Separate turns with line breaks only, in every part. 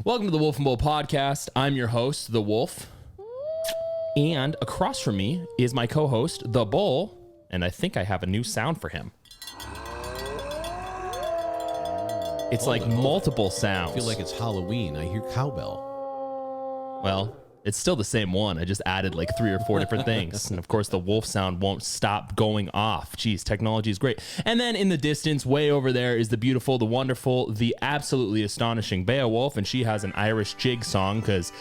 Welcome to the Wolf and Bull podcast. I'm your host, the Wolf. And across from me is my co-host, the Bull. And I think I have a new sound for him. It's like multiple sounds.
I feel like it's Halloween. I hear cowbell.
Well, it's still the same one. I just added like 3 or 4 different things. And of course, the wolf sound won't stop going off. Jeez, technology is great. And then in the distance, way over there, is the beautiful, the wonderful, the absolutely astonishing Beowulf. And she has an Irish jig song because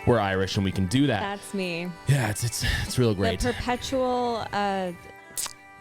we're Irish and we can do that.
That's me.
Yeah, it's real great.
The perpetual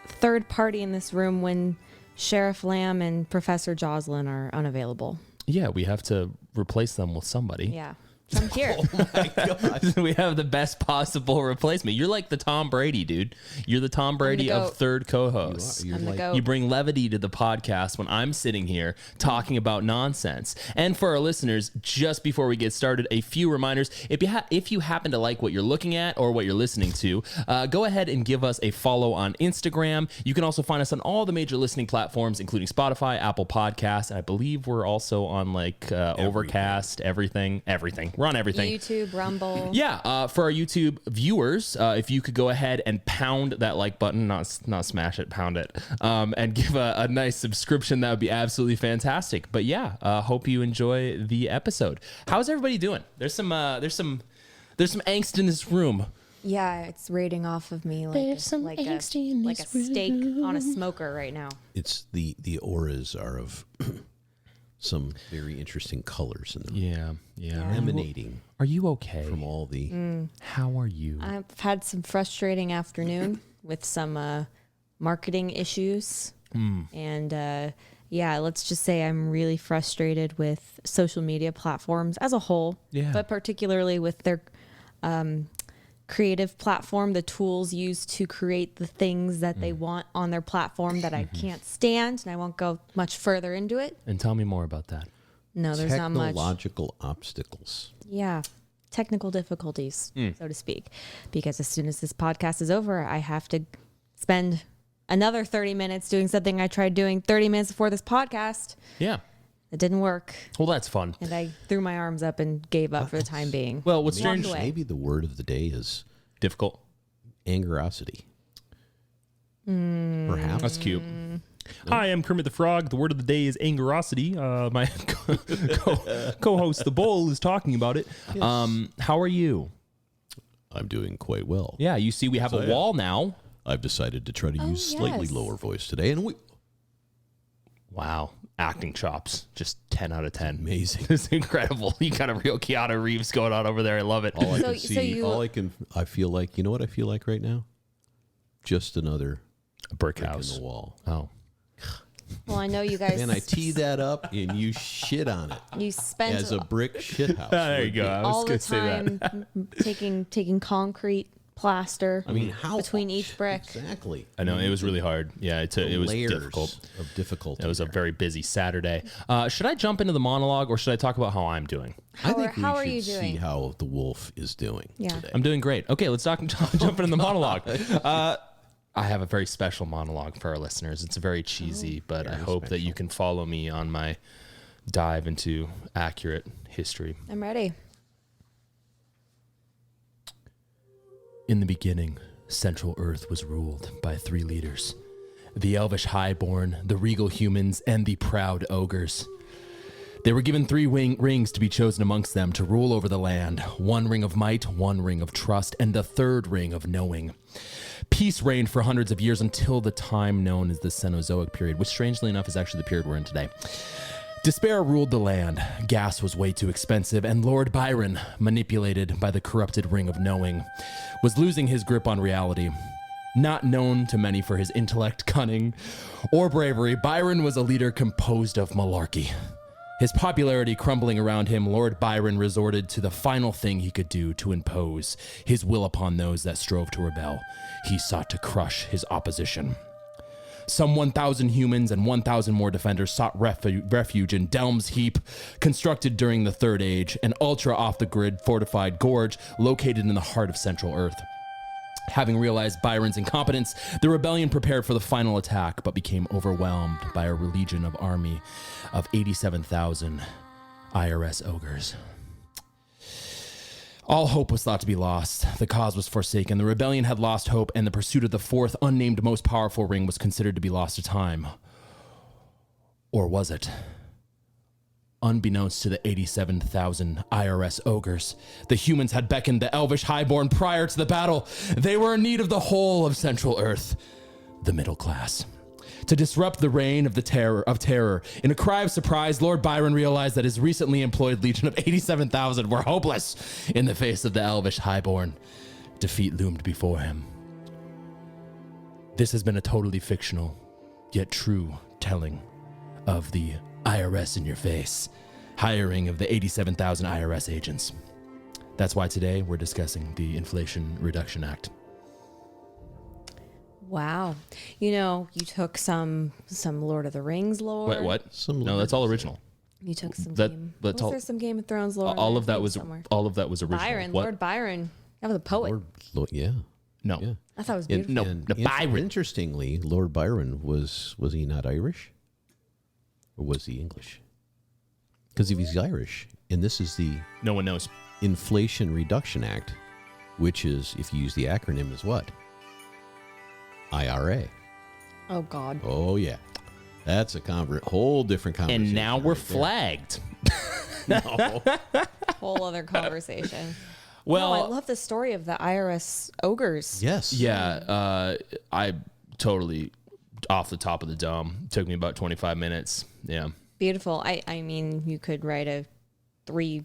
third party in this room when Sheriff Lamb and Professor Jocelyn are unavailable.
Yeah, we have to replace them with somebody.
Yeah. I'm here.
Oh my gosh.
We have the best possible replacement. You're like the Tom Brady, dude. You're the Tom Brady of third co-hosts.
I'm the goat.
You bring levity to the podcast when I'm sitting here talking about nonsense. And for our listeners, just before we get started, a few reminders. If you happen to like what you're looking at or what you're listening to, go ahead and give us a follow on Instagram. You can also find us on all the major listening platforms, including Spotify, Apple Podcasts, and I believe we're also on like Overcast, everything. We're on everything.
YouTube, Rumble.
Yeah, for our YouTube viewers, if you could go ahead and pound that like button, not smash it, pound it, and give a nice subscription, that would be absolutely fantastic. But yeah, hope you enjoy the episode. How's everybody doing? There's some angst in this room.
Yeah, it's rating off of me like a steak on a smoker right now.
It's the auras are of some very interesting colors in them.
Yeah.
Emanating.
Are you okay?
From all the...
How are you?
I've had some frustrating afternoon with some marketing issues. And yeah, let's just say I'm really frustrated with social media platforms as a whole, but particularly with their creative platform, the tools used to create the things that they want on their platform that I can't stand, and I won't go much further into it.
And tell me more about that.
No, there's not much.
Technological obstacles.
Yeah, technical difficulties, so to speak. Because as soon as this podcast is over, I have to spend another 30 minutes doing something I tried doing 30 minutes before this podcast.
Yeah.
It didn't work.
Well, that's fun.
And I threw my arms up and gave up for the time being.
Well, what's strange?
Maybe the word of the day is
difficult.
Angerosity. Perhaps.
That's cute. Hi, I'm Kermit the Frog. The word of the day is angerosity. My co-host, the Bull, is talking about it. Yes. How are you?
I'm doing quite well.
Yeah, you see we have a wall now.
I've decided to try to use slightly lower voice today. And
Wow. Acting chops. Just 10 out of 10.
Amazing.
It's incredible. You got a real Keanu Reeves going on over there. I love it.
All I can see, I feel like, you know what I feel like right now? Just another
brick house
in the wall.
Oh.
Well, I know you guys.
And I tee that up and you shit on it.
You spent
as a brick shit house.
There you go. I was
all the time taking concrete plaster.
I mean, how
between each brick?
Exactly.
I know it was really hard. Yeah, it was difficult.
Of difficulty.
It was a very busy Saturday. Should I jump into the monologue or should I talk about how I'm doing?
I think
how are
we
you
should
doing?
see how the wolf is doing today.
I'm doing great. Okay, let's jump into the monologue. I have a very special monologue for our listeners. It's very cheesy, but I hope that you can follow me on my dive into accurate history.
I'm ready.
In the beginning, Central Earth was ruled by 3 leaders: the elvish highborn, the regal humans, and the proud ogres. They were given 3 rings to be chosen amongst them to rule over the land. 1 ring of might, 1 ring of trust, and the 3rd ring of knowing. Peace reigned for hundreds of years until the time known as the Cenozoic period, which strangely enough is actually the period we're in today. Despair ruled the land. Gas was way too expensive, and Lord Byron, manipulated by the corrupted ring of knowing, was losing his grip on reality. Not known to many for his intellect, cunning, or bravery, Byron was a leader composed of malarkey. His popularity crumbling around him, Lord Byron resorted to the final thing he could do to impose his will upon those that strove to rebel. He sought to crush his opposition. Some 1,000 humans and 1,000 more defenders sought refuge in Delm's Heap, constructed during the Third Age, an ultra off-the-grid fortified gorge located in the heart of Central Earth. Having realized Byron's incompetence, the rebellion prepared for the final attack, but became overwhelmed by a legion of army of 87,000 IRS ogres. All hope was thought to be lost. The cause was forsaken. The rebellion had lost hope, and the pursuit of the fourth unnamed most powerful ring was considered to be lost to time. Or was it? Unbeknownst to the 87,000 IRS ogres, the humans had beckoned the elvish highborn prior to the battle. They were in need of the whole of Central Earth, the middle class. To disrupt the reign of terror. In a cry of surprise, Lord Byron realized that his recently employed legion of 87,000 were hopeless in the face of the elvish highborn. Defeat loomed before him. This has been a totally fictional, yet true telling of the IRS in your face, hiring of the 87,000 IRS agents. That's why today we're discussing the Inflation Reduction Act.
Wow. You took some Lord of the Rings lore.
Wait, what? No, that's all original.
You took some
That-
Game.
that's
Was
all-
there some Game of Thrones lore?
All
in
of
there?
that was
Somewhere.
original.
Byron,
What?
Lord Byron. That was a poet.
Yeah.
No.
Yeah.
I thought it was
And-
beautiful.
No,
and
the Byron.
Interestingly, Lord Byron was he not Irish, or was he English? Because if he's Irish, and this is the
No one knows.
Inflation Reduction Act, which is, if you use the acronym, is what? IRA.
Oh God.
Oh yeah, that's a whole different conversation.
And now we're
right there.
flagged.
Whole other conversation.
Well,
I love the story of the IRS ogres.
Yes.
yeah, I totally off the top of the dome. Took me about 25 minutes. Yeah.
Beautiful. I mean, you could write a three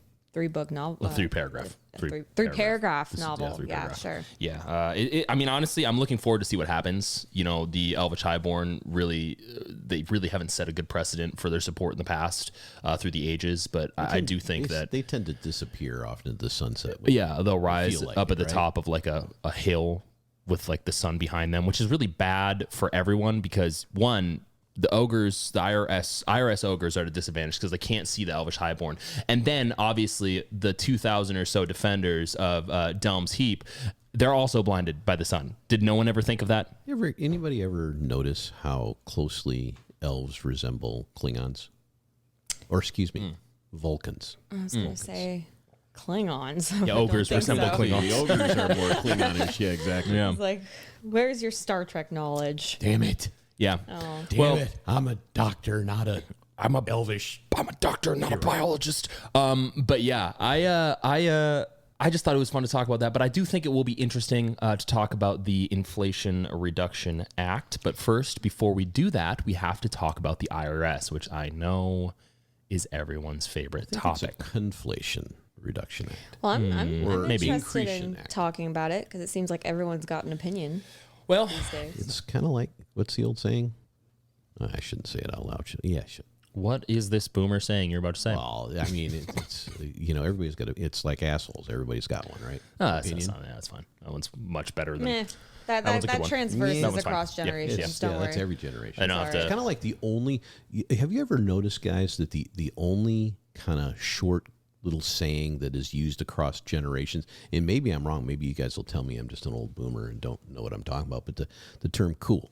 book novel.
A three paragraph.
Three paragraph novel.
three
Yeah,
paragraph.
sure.
Yeah. I mean, honestly, I'm looking forward to see what happens. The Elvish Highborn they really haven't set a good precedent for their support in the past through the ages. But I do think that
they tend to disappear off into the sunset.
yeah, they'll rise
like
up
it,
at the
right?
top of like a hill with like the sun behind them, which is really bad for everyone because one, the ogres, the IRS ogres are at a disadvantage because they can't see the Elvish Highborn. And then obviously the 2,000 or so defenders of Delm's Heap, they're also blinded by the sun. Did no one ever think of that?
Anybody ever notice how closely elves resemble Klingons? Or excuse me, Vulcans.
I was going to say Klingons.
Yeah, ogres resemble Klingons.
The ogres are more Klingonish. Yeah, exactly.
Yeah.
It's like, where's your Star Trek knowledge?
Damn it.
Yeah.
Damn it. I'm a doctor, not a. I'm a elvish.
I'm a doctor, not a biologist. But yeah, I just thought it was fun to talk about that. But I do think it will be interesting to talk about the Inflation Reduction Act. But first, before we do that, we have to talk about the IRS, which I know is everyone's favorite topic.
It's a conflation reduction act.
Well, I'm
maybe
interested
Incretion
in
Act.
talking about it because it seems like everyone's got an opinion
Well,
these days.
It's kind of like, what's the old saying? I shouldn't say it out loud. Yeah, I should.
what is this boomer saying you're about to say?
Well, I mean, it's everybody's got it's like assholes. Everybody's got one, right?
That's fine. That one's much better than.
Meh.
That one's a good
That
one.
transverses
That one's fine.
across
Yeah,
generations.
Yeah,
Don't worry.
that's every generation.
I don't have
It's
to.
kind of like the only. Have you ever noticed, guys, that the only kind of short little saying that is used across generations, and maybe I'm wrong, maybe you guys will tell me I'm just an old boomer and don't know what I'm talking about, but the term cool.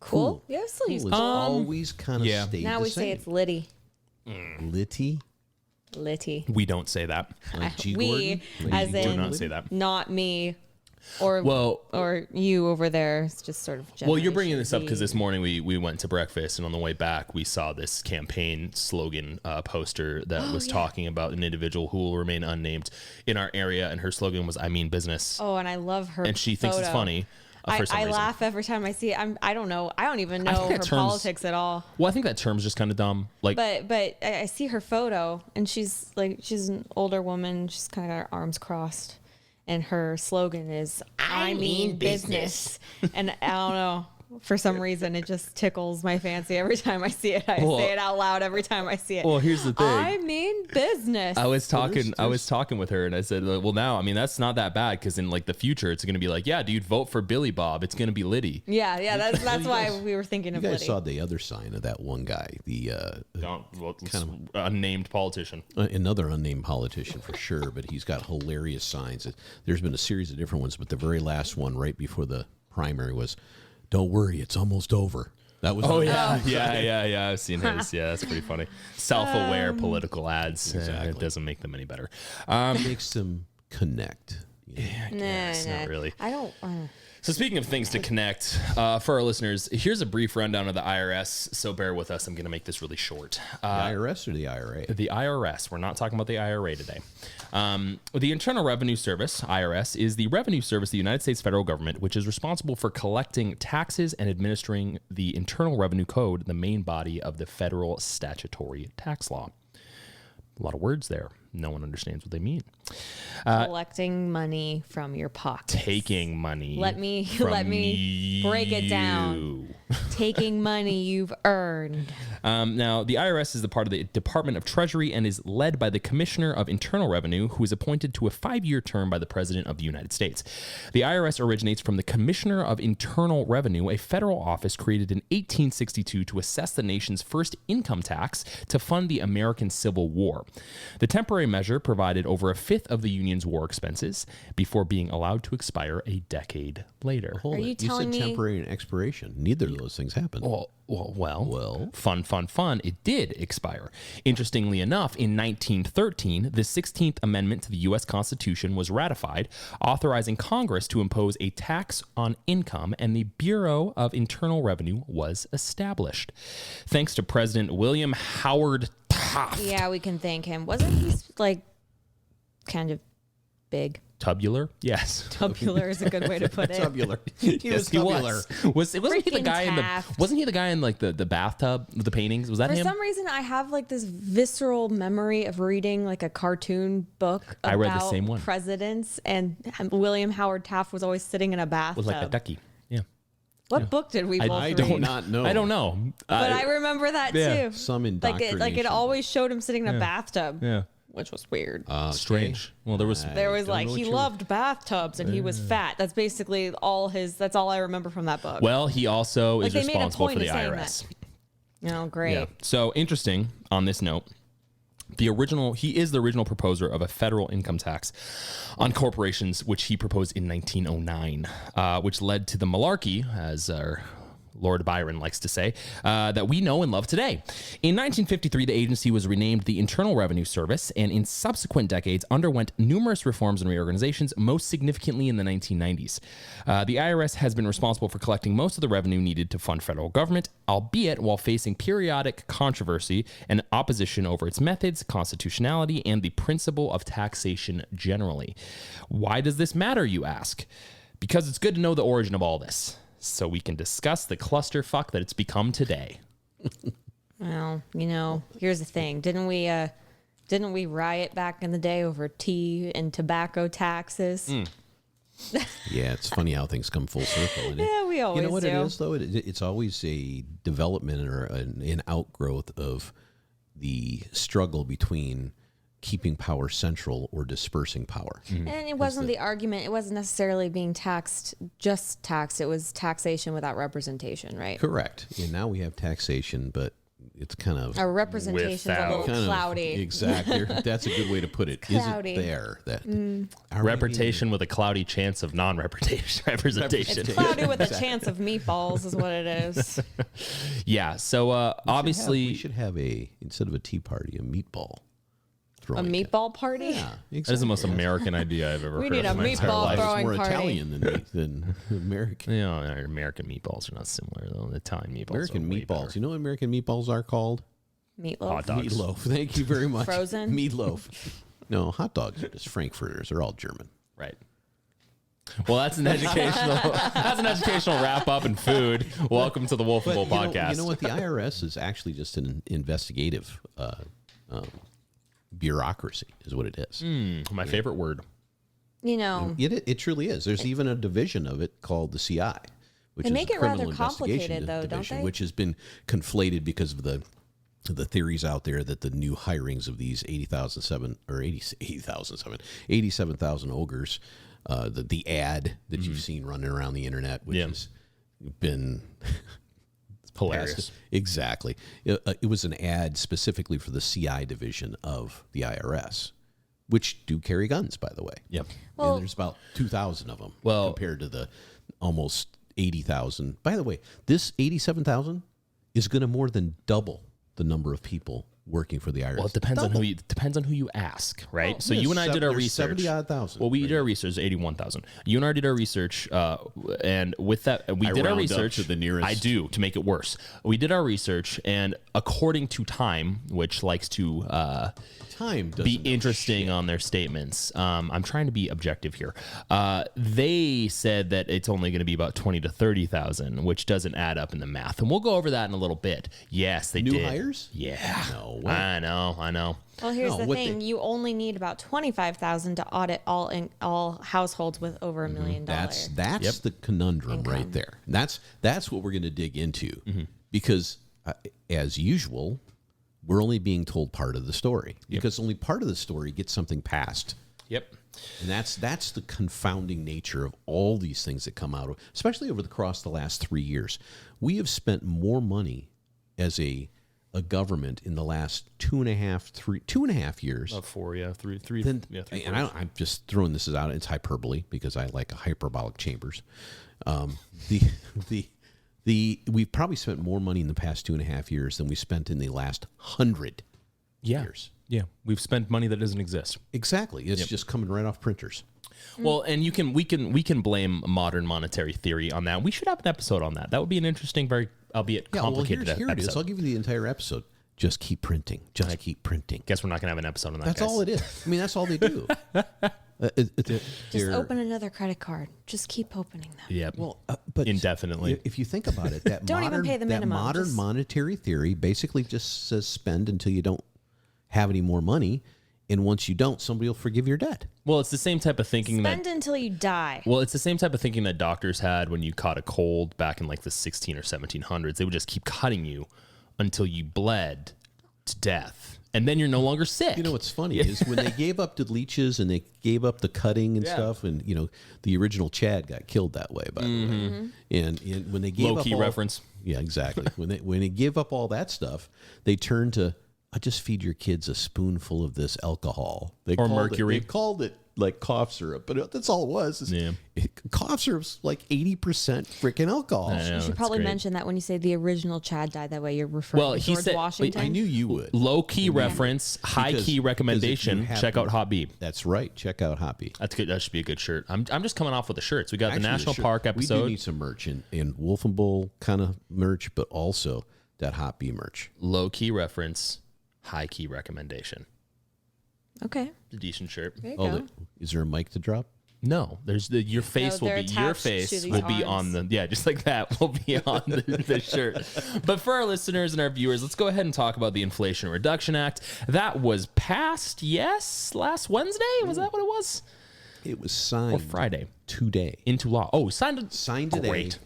Cool. Yeah, still
Cool
use
has
cool.
always kind of
yeah.
stayed
Now
the
we
same.
say it's litty.
Litty.
Litty.
We don't say that.
Like G.
We,
Gordon?
as
G.
Do
in
Gordon?
not say that.
not me, or
Well,
or you over there. It's just sort of.
Well, you're bringing this up
Generation
because
Z.
this morning we went to breakfast, and on the way back, we saw this campaign slogan poster that was talking about an individual who will remain unnamed in our area, and her slogan was "I mean business,"
Oh, and I love her.
and she thinks it's
photo.
funny for some
I
reason.
laugh every time I see it. I don't know. I don't even
I
know
think
her
that term's-
politics at all.
Well, I think that term's just kind of dumb. Like,
But I see her photo, and she's an older woman. She's kind of got her arms crossed, and her slogan is "I mean business." And I don't know. For some reason, it just tickles my fancy every time I see it. I
Well-
say it out loud every time I see it.
well, here's the thing.
I mean business.
I was talking with her, and I said, "Well, now, I mean, that's not that bad because in like the future, it's going to be like, yeah, dude, vote for Billy Bob. It's going to be Liddy."
yeah. That's
you
why
guys-
we were thinking
You
of
guys
Liddy.
saw the other sign of that one guy,
Unnamed politician.
another unnamed politician for sure, but he's got hilarious signs. There's been a series of different ones, but the very last one right before the primary was, "Don't worry, it's almost over." That was
Oh yeah. I've seen his. Yeah, that's pretty funny. Self-aware political ads.
Exactly.
It doesn't make them any better.
It makes them connect.
It's not really.
I don't.
So speaking of things to connect, for our listeners, here's a brief rundown of the IRS. So bear with us. I'm going to make this really short.
The IRS or the IRA?
The IRS. We're not talking about the IRA today. The Internal Revenue Service, IRS, is the revenue service of the United States federal government, which is responsible for collecting taxes and administering the Internal Revenue Code, the main body of the federal statutory tax law. A lot of words there. No one understands what they mean.
Collecting money from your pocket.
Taking money.
Let me break it down. Taking money you've earned.
Now, the IRS is the part of the Department of Treasury and is led by the Commissioner of Internal Revenue, who is appointed to a 5-year term by the President of the United States. The IRS originates from the Commissioner of Internal Revenue, a federal office created in 1862 to assess the nation's first income tax to fund the American Civil War. The temporary measure provided over a fifth of the Union's war expenses before being allowed to expire a decade later.
Hold
Are
it.
you telling
said
me-
temporary and expiration. Neither of those things happened.
Well, fun. It did expire. Interestingly enough, in 1913, the 16th Amendment to the U.S. Constitution was ratified, authorizing Congress to impose a tax on income, and the Bureau of Internal Revenue was established. Thanks to President William Howard Taft.
Yeah, we can thank him. Wasn't he like kind of big?
Tubular? Yes.
Tubular is a good way to put it.
Tubular.
Yes, he was. Wasn't he the
Freaking
guy
Taft.
wasn't he the guy in like the bathtub with the paintings? Was that
For
him?
some reason, I have like this visceral memory of reading like a cartoon book about
I read the same one.
presidents, and William Howard Taft was always sitting in a bathtub.
Was like a ducky. Yeah.
What book did we both
I
read?
do not know.
I don't know.
But I remember that
yeah.
too.
Some
Like
indoctrination.
it always showed him sitting in a bathtub,
Yeah.
which was weird.
Okay.
Strange. Well, there was
There was
don't
like
know
he
what you're-
loved bathtubs and he was fat. That's basically that's all I remember from that book.
well, he also is
they made a
responsible
point
for the
of saying
IRS.
Oh, great.
Yeah. So interesting on this note. He is the original proposer of a federal income tax on corporations, which he proposed in 1909, which led to the malarkey, as our Lord Byron likes to say, that we know and love today. In 1953, the agency was renamed the Internal Revenue Service, and in subsequent decades underwent numerous reforms and reorganizations, most significantly in the 1990s. The IRS has been responsible for collecting most of the revenue needed to fund federal government, albeit while facing periodic controversy and opposition over its methods, constitutionality, and the principle of taxation generally. Why does this matter, you ask? Because it's good to know the origin of all this, so we can discuss the clusterfuck that it's become today.
Well, here's the thing. Didn't we riot back in the day over tea and tobacco taxes?
Yeah, it's funny how things come full circle. isn't it?
Yeah, we always
You know what
do.
it is, though? It's always a development or an outgrowth of the struggle between keeping power central or dispersing power.
And it wasn't the argument. It wasn't necessarily being taxed, just taxed. It was taxation without representation, right?
Correct. And now we have taxation, but it's kind of
Our representation's a little
kind of-
cloudy.
exactly. That's a good way to put it.
Cloudy.
Is it there that are we
Reputation with a cloudy chance of non-representation.
It's cloudy with a chance of meatballs is what it is.
Yeah, so
being-
obviously...
we should have instead of a tea party, a meatball.
A
throwing
meatball party?
Yeah, exactly.
That is the most American idea I've ever
We
heard
need
of
a
in my entire
meatball
life.
It's
throwing
more
party.
Italian than American.
You know, our American meatballs are not similar, though. The Italian meatballs
American
are way
meatballs.
better.
You know what American meatballs are called?
Meatloaf.
Hot dogs.
Meatloaf. Thank you very much.
Frozen?
Meatloaf. No, hot dogs are just Frankfurters. They're all German.
Right. Well, that's an educational wrap up in food. Welcome to the Wolf and Bull podcast.
You know what? The IRS is actually just an investigative bureaucracy, is what it is.
My favorite word.
It truly is. There's even a division of it called the CI, which
They
is
make
the
it rather
Criminal Investigation
complicated, though, don't
Division,
they?
which has been conflated because of the theories out there that the new hirings of these 87,000 ogres, the ad that you've seen running around the internet, which has been
Hilarious.
Exactly. It was an ad specifically for the CI division of the IRS, which do carry guns, by the way.
Yep.
Well-
and there's about 2,000 of them
Well-
compared to the almost 80,000. By the way, this 87,000 is going to more than double the number of people working for the IRS.
Well, it depends on who you ask, right?
Oh,
so
yeah,
you and I did our
there's
research.
70,000.
Well, we did our research, 81,000. You and I did our research, and with that, we did our
round up
research.
to the nearest.
I do, to make it worse. We did our research, and according to Time, which likes to
Time doesn't
be
know
interesting
shit.
on their statements. I'm trying to be objective here. They said that it's only going to be about 20 to 30,000, which doesn't add up in the math. And we'll go over that in a little bit. Yes, they
New
did.
hires?
Yeah.
No way.
I know.
Well, here's
No,
the
what
thing: you only need about 25,000 to audit all households with over $1 million.
That's the conundrum right there. And that's what we're going to dig into because, as usual, we're only being told part of the story because only part of the story gets something passed.
Yep.
And that's the confounding nature of all these things that come out of, especially over across the last 3 years. We have spent more money as a government in the last 2.5 years.
4, yeah, 3.
Then,
yeah, 3
and I'm just throwing this out. It's hyperbole because I like hyperbolic chambers. We've probably spent more money in the past 2.5 years than we spent in the last 100 years.
Yeah, we've spent money that doesn't exist.
Exactly. It's just coming right off printers.
Well, and we can blame modern monetary theory on that. We should have an episode on that. That would be an interesting, very albeit complicated
here it is.
episode.
I'll give you the entire episode. Just keep printing. Just keep printing.
Guess we're not gonna have an episode on that.
That's
guys.
all it is. I mean, that's all they do.
Just open another credit card. Just keep opening them.
Yeah.
Well, but
indefinitely.
If you think about it, that
Don't even pay the minimum,
modern
just-
monetary theory basically just says spend until you don't have any more money, and once you don't, somebody will forgive your debt.
Well, it's the same type of thinking
Spend until you die.
Well, it's the same type of thinking that doctors had when you caught a cold back in like the 16 or 1700s. They would just keep cutting you until you bled to death, and then you're no longer sick.
You know what's funny is when they gave up the leeches and they gave up the cutting and stuff, and the original Chad got killed that way, by the way. And when they gave
Low
up
key
all,
reference.
yeah, exactly. when they give up all that stuff, they turned to just feed your kids a spoonful of this alcohol. They
Or
called
mercury.
They called it like cough syrup, but that's all it was. Cough syrup's like 80% freaking alcohol.
I know,
You
it's
should probably
great.
mention that when you say the original Chad died. That way you're referring
Well,
to
he
George
said-
Washington.
I knew you would.
Low key reference, high
Because-
key
because if you
recommendation.
have
Check
to-
out Hot Beeb.
That's right. Check out Hoppy.
That's good. That should be a good shirt. I'm just coming off with the shirts. We got
Actually,
the National
sure,
Park
We
episode.
do need some merch in Wolf and Bull kind of merch, but also that Hot Bee merch.
Low key reference, high key recommendation.
Okay.
It's a decent shirt.
There you
Oh,
go.
is there a mic to drop?
No, there's your face
they're
will be
attached to these
will be
arms.
on the just like that will be on the shirt. But for our listeners and our viewers, let's go ahead and talk about the Inflation Reduction Act that was passed. Yes, last Wednesday was that what it was?
It was signed
Or Friday
today.
into law. Oh, signed
Signed today.
Great.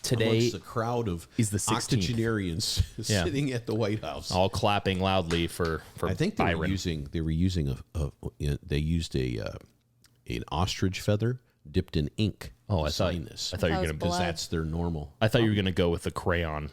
Today
Amongst the crowd of
is the 16th.
octogenarians
Yeah.
sitting at the White House.
all clapping loudly for
I think they
Byron.
were using they used an ostrich feather dipped in ink.
Oh,
to
I thought
sign this.
I thought you were
That
gonna
was
because
blood.
that's their normal.
I thought you were gonna go with the Crayola.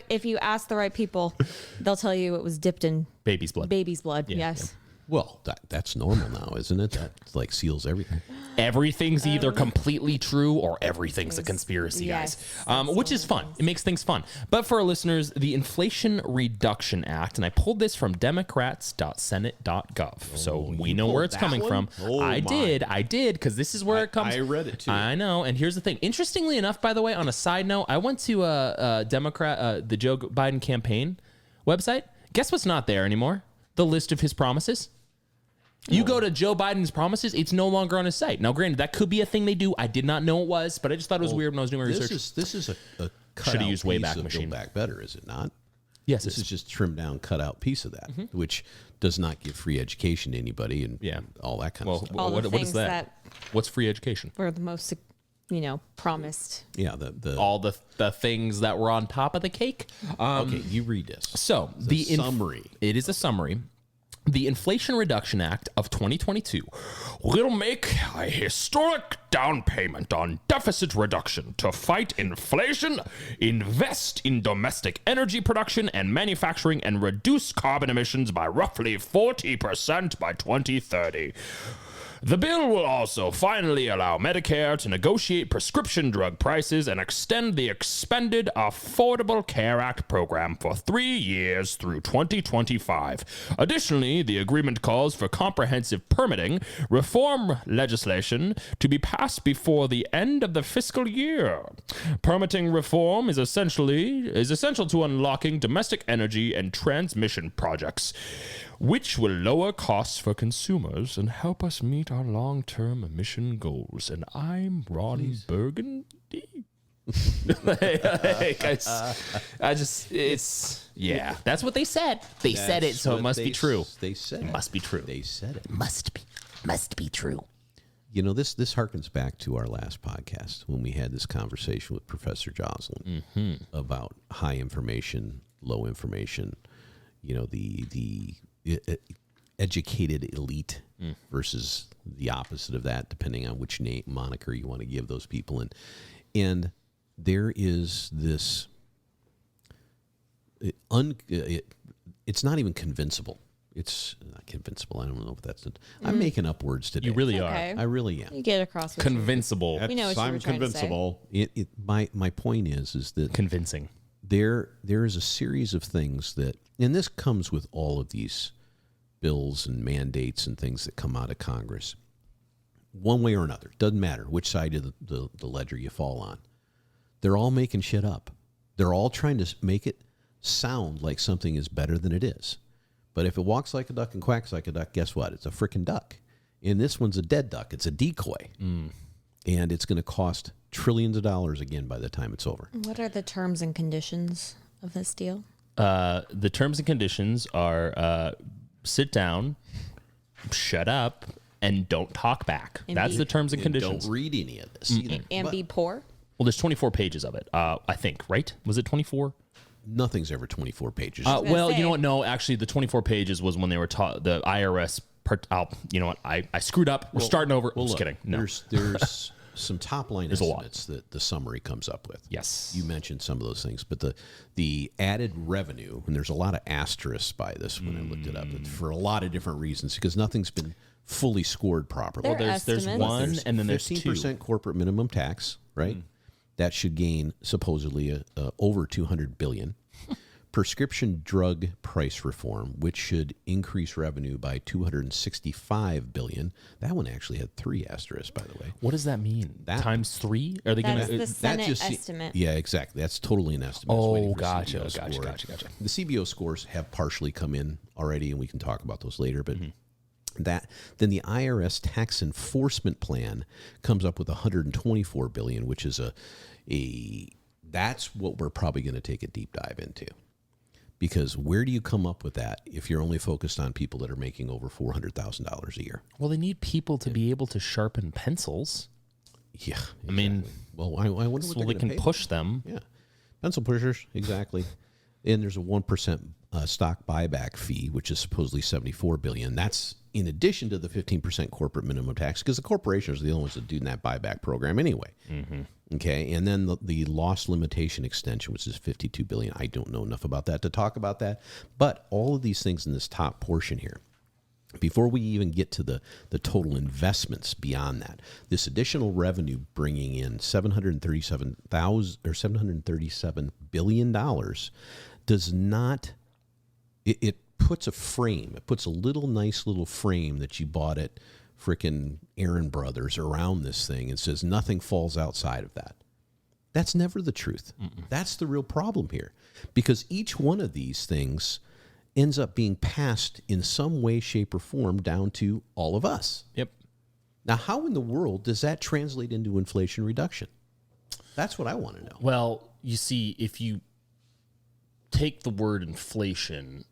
If you ask the right people, they'll tell you it was dipped in
Baby's blood.
baby's blood. Yes.
Well, that's normal now, isn't it? That like seals everything.
Everything's either completely true or everything's a conspiracy,
yes,
guys. Which is fun. It makes things fun. But for our listeners, the Inflation Reduction Act, and I pulled this from democrats.senate.gov. So we know where
pulled
it's
that
coming
one?
from.
Oh,
I
my.
did, because this is where it comes.
I read it too.
I know. And here's the thing. Interestingly enough, by the way, on a side note, I went to the Joe Biden campaign website. Guess what's not there anymore? The list of his promises. You go to Joe Biden's promises, it's no longer on his site. Now, granted, that could be a thing they do. I did not know it was, but I just thought it was weird when I was doing my research.
This is a
Shoulda
cutout
used
piece
Wayback
of
Machine.
Build Back Better, is it not?
Yes,
This
it's-
is just trimmed down, cut out piece of that, which does not give free education to anybody and
Yeah.
all that kind
well,
of stuff.
All the
what is
things
that? What's free education?
Were the most, promised.
Yeah, the
All the things that were on top of the cake.
okay, you read this.
So the
summary.
It is a summary. The Inflation Reduction Act of 2022 will make a historic down payment on deficit reduction to fight inflation, invest in domestic energy production and manufacturing, and reduce carbon emissions by roughly 40% by 2030. The bill will also finally allow Medicare to negotiate prescription drug prices and extend the expanded Affordable Care Act program for 3 years through 2025. Additionally, the agreement calls for comprehensive permitting reform legislation to be passed before the end of the fiscal year. Permitting reform is essential to unlocking domestic energy and transmission projects, which will lower costs for consumers and help us meet our long-term emission goals. And I'm Ron Burgundy. Hey, guys, that's what they said. They said it, so it must be true.
They said
it must be true.
They said it.
Must be true.
You know, this harkens back to our last podcast when we had this conversation with Professor Jocelyn about high information, low information, you know, the educated elite versus the opposite of that, depending on which name moniker you want to give those people. And there is this, it's not even convincible. It's not convincincible. I don't know if that's it. I'm making up words today.
You really
Okay.
are.
I really am.
You get across.
Convincible.
We know what you were trying to say.
My point is that
Convincing.
there is a series of things that, and this comes with all of these bills and mandates and things that come out of Congress, one way or another. Doesn't matter which side of the ledger you fall on. They're all making shit up. They're all trying to make it sound like something is better than it is. But if it walks like a duck and quacks like a duck, guess what? It's a freaking duck. And this one's a dead duck. It's a decoy. And it's going to cost trillions of dollars again by the time it's over.
What are the terms and conditions of this deal?
The terms and conditions are sit down, shut up, and don't talk back.
And
That's
be-
the terms and conditions.
Don't read any of this either.
And be poor?
Well, there's 24 pages of it, I think, right? Was it 24?
Nothing's ever 24 pages.
Well,
say.
you know what? No, actually, the 24 pages was when they were taught the IRS. You know what? I screwed up. We're starting over. I'm just
look,
kidding. No.
There's some top line
There's a lot.
estimates that the summary comes up with.
Yes.
You mentioned some of those things, but the added revenue, and there's a lot of asterisks by this when I looked it up for a lot of different reasons, because nothing's been fully scored properly.
They're
there's
estimates.
one, and then there's
15% corporate minimum tax, right? That should gain supposedly over $200 billion. Prescription drug price reform, which should increase revenue by $265 billion. That one actually had 3 asterisks, by the way.
What does that mean?
That-
Times 3? Are they going
That's
to?
the Senate
se-
estimate.
Yeah, exactly. That's totally an estimate. It's waiting
Oh,
for
gotcha,
CBO
gotcha,
score.
gotcha.
The CBO scores have partially come in already, and we can talk about those later. But then the IRS tax enforcement plan comes up with $124 billion, which is that's what we're probably going to take a deep dive into. Because where do you come up with that if you're only focused on people that are making over $400,000 a year?
Well, they need people to be able to sharpen pencils.
Yeah, exactly.
I mean,
well, I wonder what
so
they're
they
gonna
can
pay
push them.
them. Yeah, pencil pushers, exactly. And there's a 1% stock buyback fee, which is supposedly $74 billion. That's in addition to the 15% corporate minimum tax, because the corporations are the only ones that do that buyback program anyway. Okay, and then the loss limitation extension, which is $52 billion. I don't know enough about that to talk about that, but all of these things in this top portion here, before we even get to the total investments beyond that, this additional revenue bringing in $737 billion does not. It puts a frame. It puts a nice little frame that you bought at frickin' Aaron Brothers around this thing and says nothing falls outside of that. That's never the truth. That's the real problem here, because each one of these things ends up being passed in some way, shape, or form down to all of us.
Yep.
Now, how in the world does that translate into inflation reduction? That's what I want to know.
Well, you see, if you take the word inflation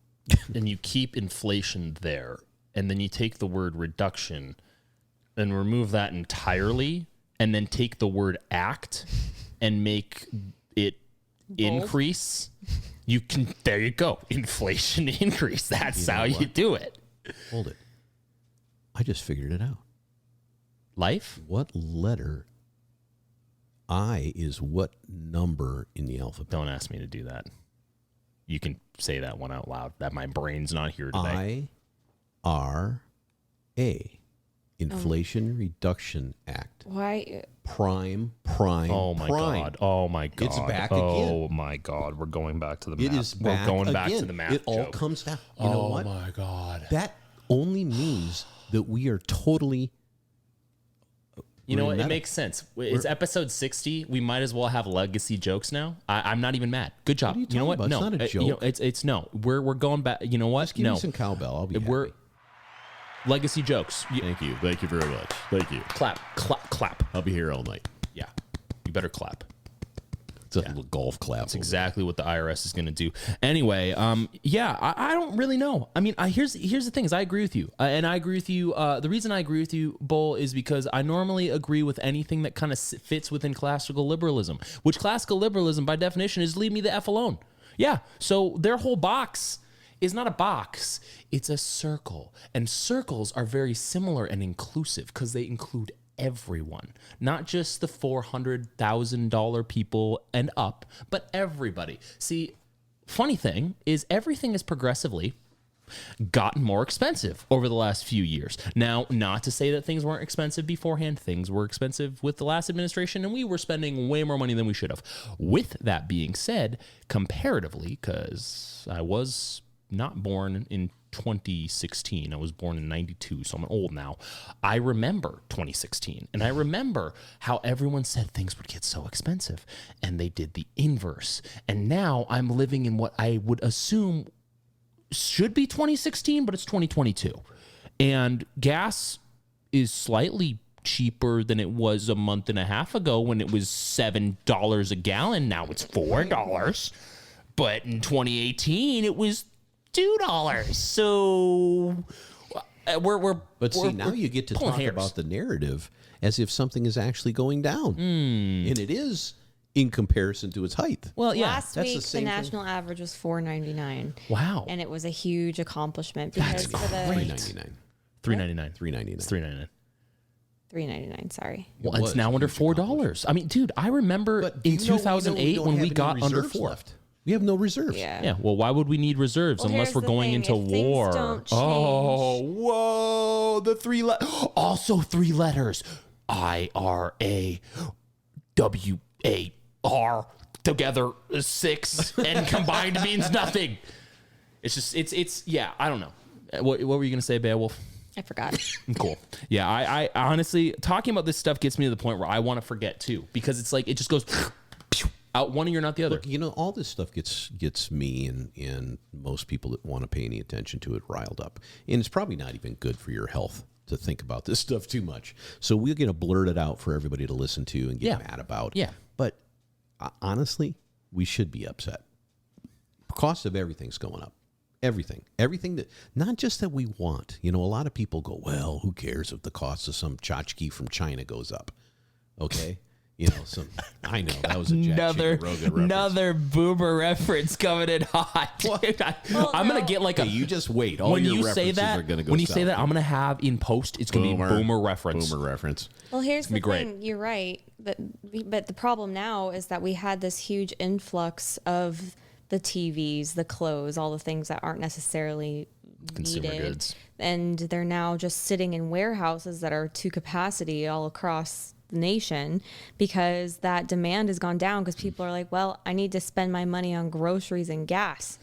and you keep inflation there, and then you take the word reduction and remove that entirely, and then take the word act and make it increase, there you go. Inflation increase. That's how you do it.
Hold it. I just figured it out.
Life?
What letter I is what number in the alphabet?
Don't ask me to do that. You can say that one out loud. That my brain's not here today.
IRA. Inflation Reduction Act.
Why?
Prime.
Oh my
prime.
God. Oh my God.
It's back
Oh
again.
my God. We're going back to the
It
math.
is back
We're going back
again.
to the math.
It all
joke.
comes down. You know what?
Oh my God.
That only means that we are totally.
You know
we're
what? It
meta.
makes sense. It's episode 60. We might as well have legacy jokes now. I'm not even mad. Good job.
What are you
know what?
talking about?
No,
It's not a
you
joke.
know, it's no. We're going back. You know what?
Just give
No.
me some cowbell. I'll be
We're
happy.
legacy jokes.
Thank you. Thank you very much. Thank you.
Clap, clap, clap.
I'll be here all night.
Yeah. You better clap.
It's a little golf clap.
That's exactly what the IRS is going to do. Anyway, yeah, I don't really know. I mean, here's the thing is I agree with you. And I agree with you. The reason I agree with you, Bull, is because I normally agree with anything that kind of fits within classical liberalism, which classical liberalism by definition is leave me the F alone. Yeah. So their whole box is not a box. It's a circle. And circles are very similar and inclusive because they include everyone, not just the $400,000 people and up, but everybody. See, funny thing is everything has progressively gotten more expensive over the last few years. Now, not to say that things weren't expensive beforehand. Things were expensive with the last administration, and we were spending way more money than we should have. With that being said, comparatively, because I was not born in 2016. I was born in 92, so I'm old now. I remember 2016, and I remember how everyone said things would get so expensive, and they did the inverse. And now I'm living in what I would assume should be 2016, but it's 2022. And gas is slightly cheaper than it was a month and a half ago when it was $7 a gallon. Now it's $4. But in 2018, it was $2. So we're
now you get to talk about the narrative as if something is actually going down, and it is in comparison to its height.
Well, yeah,
Last week, the national average was $4.99.
Wow,
and it was a huge accomplishment because for the
$3.99.
$3.99.
$3.99.
It's $3.99.
$3.99. Sorry.
Well, it's now under $4. I mean, dude, I remember in 2008 when we got under $4.
Left. We have no reserves.
Yeah.
Yeah. Well, why would we need reserves
Well,
unless
here's
we're
the
going
thing.
into
If things
war?
don't
Oh,
change-
whoa! The also 3 letters: IRA, WAR together 6, and combined means nothing. It's just it's yeah. I don't know. What were you gonna say, Beowulf?
I forgot.
Cool. Yeah, I honestly, talking about this stuff gets me to the point where I want to forget too, because it's like it just goes out one ear, not the other.
Look, you know, all this stuff gets me and most people that want to pay any attention to it riled up. And it's probably not even good for your health to think about this stuff too much. So we're going to blurt it out for everybody to listen to and get mad about.
Yeah.
But honestly, we should be upset. Cost of everything's going up. Everything that, not just that we want. You know, a lot of people go, well, who cares if the cost of some tchotchke from China goes up? Okay. You know, I know that was a Jack Rogan reference.
Another boomer reference coming in hot. Dude, I'm gonna get like
Hey, you just wait. All
when
your
you say
references
that
are gonna go
when you
south.
say that, I'm gonna have in post. It's gonna be boomer reference.
Boomer reference.
Well, here's the
be great.
thing. You're right. But the problem now is that we had this huge influx of the TVs, the clothes, all the things that aren't necessarily
Consumer
needed.
goods.
And they're now just sitting in warehouses that are to capacity all across the nation because that demand has gone down because people are like, well, I need to spend my money on groceries and gas.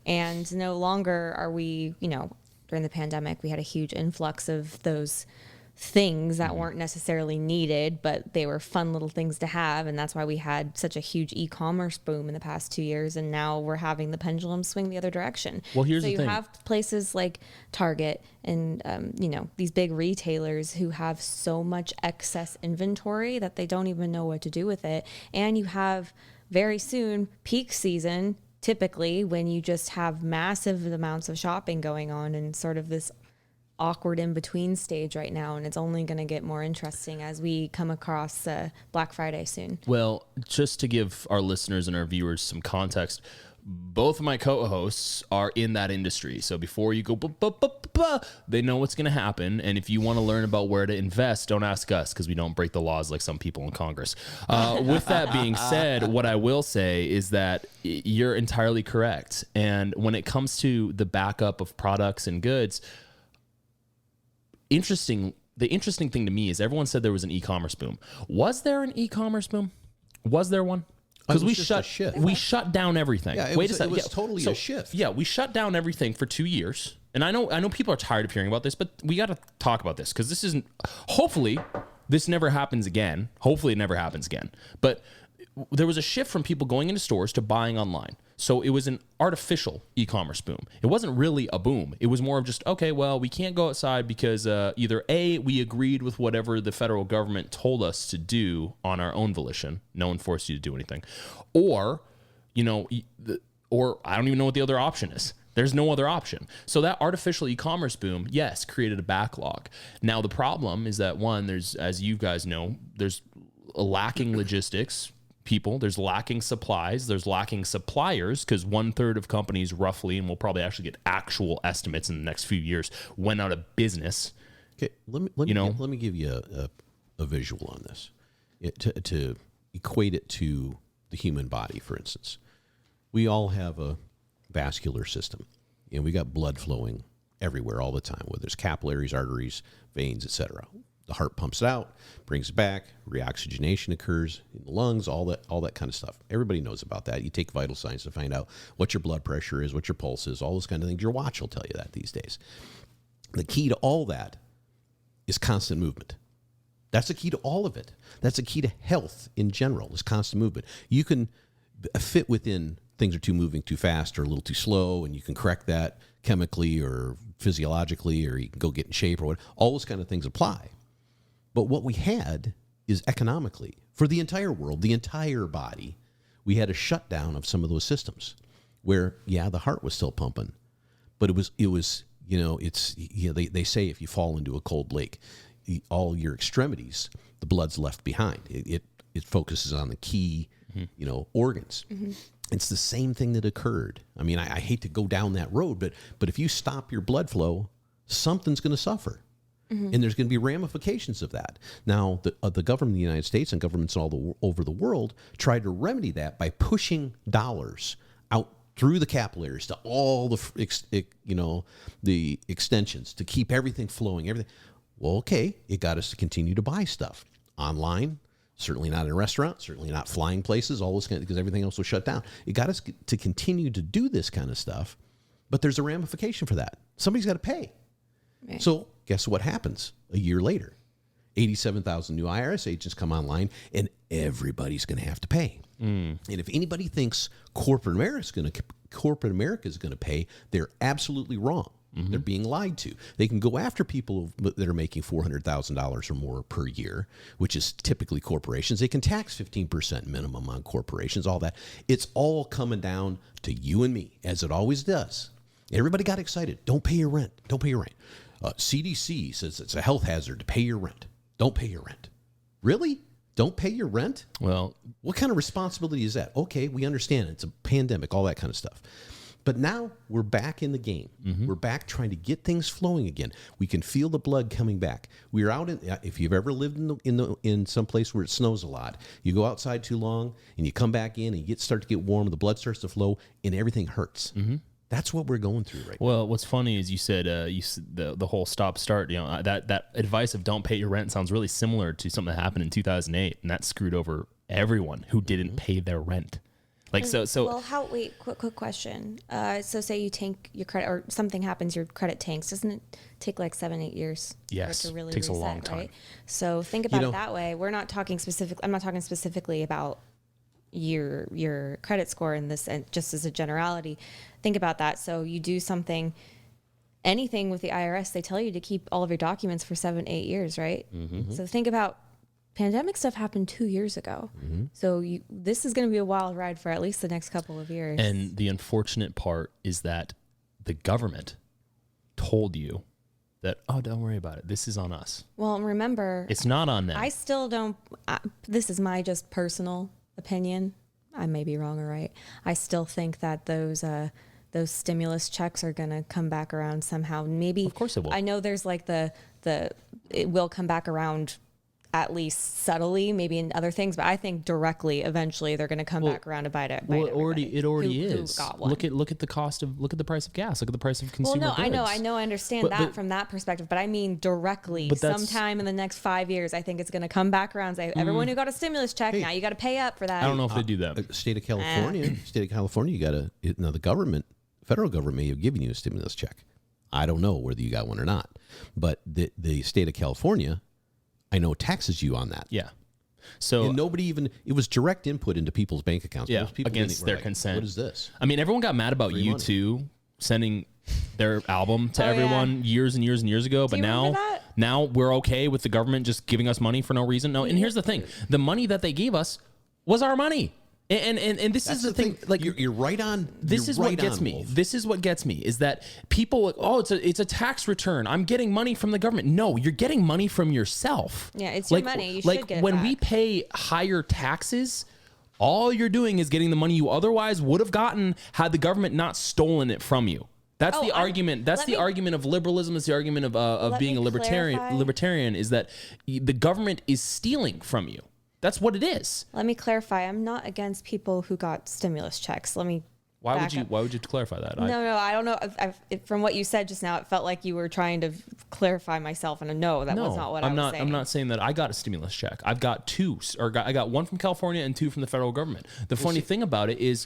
And no longer are we, you know, during the pandemic, we had a huge influx of those things that weren't necessarily needed, but they were fun little things to have. And that's why we had such a huge e-commerce boom in the past 2 years. And now we're having the pendulum swing the other direction.
Well, here's
so
the
you
thing.
have places like Target and, you know, these big retailers who have so much excess inventory that they don't even know what to do with it. And you have very soon peak season, typically when you just have massive amounts of shopping going on and sort of this awkward in-between stage right now, and it's only going to get more interesting as we come across Black Friday soon.
Well, just to give our listeners and our viewers some context, both of my co-hosts are in that industry. So before you go, they know what's going to happen. And if you want to learn about where to invest, don't ask us because we don't break the laws like some people in Congress. With that being said, what I will say is that you're entirely correct. And when it comes to the backup of products and goods, interesting the interesting thing to me is everyone said there was an e-commerce boom. Was there an e-commerce boom? Was there one? Because we shut down everything.
Yeah,
Wait a second.
It was totally a shift.
Yeah, we shut down everything for 2 years. And I know people are tired of hearing about this, but we got to talk about this because this isn't. Hopefully, this never happens again. Hopefully, it never happens again. But there was a shift from people going into stores to buying online. So it was an artificial e-commerce boom. It wasn't really a boom. It was more of just, okay, well, we can't go outside because either A, we agreed with whatever the federal government told us to do on our own volition. No one forced you to do anything. Or, or I don't even know what the other option is. There's no other option. So that artificial e-commerce boom, yes, created a backlog. Now, the problem is that, one, there's, as you guys know, there's a lacking logistics. There's lacking supplies, there's lacking suppliers, because 1/3 of companies roughly, and we'll probably actually get actual estimates in the next few years, went out of business.
Okay, let me give you a visual on this to equate it to the human body. For instance, we all have a vascular system, and we got blood flowing everywhere all the time, whether it's capillaries, arteries, veins, etc. The heart pumps it out, brings it back, reoxygenation occurs in the lungs, all that kind of stuff. Everybody knows about that. You take vital signs to find out what your blood pressure is, what your pulse is, all those kind of things. Your watch will tell you that these days. The key to all that is constant movement. That's the key to all of it. That's the key to health in general, is constant movement. You can fit within things are moving too fast or a little too slow, and you can correct that chemically or physiologically, or you can go get in shape or what. All those kind of things apply. But what we had is economically, for the entire world, the entire body, we had a shutdown of some of those systems where, yeah, the heart was still pumping, but it was they say if you fall into a cold lake, all your extremities, the blood's left behind. It focuses on the key, organs. Mm-hmm. It's the same thing that occurred. I mean, I hate to go down that road, but if you stop your blood flow, something's going to suffer. Mm-hmm. And there's going to be ramifications of that. Now, the government of the United States and governments over the world tried to remedy that by pushing dollars out through the capillaries to all the extensions to keep everything flowing. Well, okay, it got us to continue to buy stuff online. Certainly not in restaurants. Certainly not flying places. All those because everything else was shut down. It got us to continue to do this kind of stuff, but there's a ramification for that. Somebody's got to pay. Right. So guess what happens a year later? 87,000 new IRS agents come online, and everybody's going to have to pay. And if anybody thinks corporate America is going to pay, they're absolutely wrong. Mm-hmm. They're being lied to. They can go after people that are making $400,000 or more per year, which is typically corporations. They can tax 15% minimum on corporations, all that. It's all coming down to you and me, as it always does. Everybody got excited. Don't pay your rent. Don't pay your rent. CDC says it's a health hazard to pay your rent. Don't pay your rent. Really? Don't pay your rent?
Well,
what kind of responsibility is that? Okay, we understand it's a pandemic, all that kind of stuff. But now we're back in the game. Mm-hmm. We're back trying to get things flowing again. We can feel the blood coming back. We're out if you've ever lived in some place where it snows a lot, you go outside too long and you come back in and you start to get warm, the blood starts to flow, and everything hurts. Mm-hmm. That's what we're going through right now.
Well, what's funny is you said the whole stop-start. That advice of don't pay your rent sounds really similar to something that happened in 2008, and that screwed over everyone who didn't pay their rent.
Well, quick question. So say you tank your credit, or something happens, your credit tanks. Doesn't it take like 7-8 years?
Yes,
to really
takes
reset,
a long time.
Right? So think about it that way. I'm not talking specifically about your credit score in this, and just as a generality. Think about that. So you do anything with the IRS, they tell you to keep all of your documents for 7-8 years, right? Mm-hmm. So think about pandemic stuff happened 2 years ago. Mm-hmm. So this is going to be a wild ride for at least the next couple of years.
And the unfortunate part is that the government told you that, don't worry about it. This is on us.
Well, remember,
it's not on them.
I still don't, this is my just personal opinion. I may be wrong or right. I still think that those stimulus checks are going to come back around somehow. Maybe,
of course it will.
I know there's like it will come back around at least subtly, maybe in other things, but I think directly, eventually, they're going to come back around to bite it.
Well, it already
who
is.
got one.
Look at the price of gas. Look at the price of consumer
Well, no,
goods.
I know, I understand that from that perspective, but I mean directly.
But that's-
sometime in the next 5 years, I think it's going to come back around and say, everyone who got a stimulus check, now you got to pay up for that.
I don't know if they do that.
State of California, you got to, now the government, federal government may have given you a stimulus check. I don't know whether you got one or not, but the state of California, I know, taxes you on that.
Yeah. So
And nobody even, it was direct input into people's bank accounts.
yeah,
Most people
against
were
their
like,
consent.
What is this?
I mean, everyone got mad about
Free money.
U2 sending their album to
Oh, yeah.
everyone years and years and years ago, but
you remember
now
that?
now we're okay with the government just giving us money for no reason. No, and here's the thing: the money that they gave us was our money. And this
That's
is the thing. Like
you're right on.
this
you're
is
right
what gets
on,
me.
Wolf.
This is what gets me is that people like, oh, it's a tax return. I'm getting money from the government. No, you're getting money from yourself.
Yeah, it's your money. You
like
should get it
when we
back.
pay higher taxes, all you're doing is getting the money you otherwise would have gotten had the government not stolen it from you. That's
Oh,
the argument. That's
let
the
me-
argument of liberalism. It's the argument of
Let
being a
me
libertarian.
clarify.
Libertarian is that the government is stealing from you. That's what it is.
Let me clarify. I'm not against people who got stimulus checks. Let me.
Why
back
would you?
up.
Why would you clarify that?
No, I don't know. From what you said just now, it felt like you were trying to clarify myself, and no, that was not what
I'm
I was
not.
saying.
I'm not saying that I got a stimulus check. I've got two, I got one from California and two from the federal government. The funny thing about it is,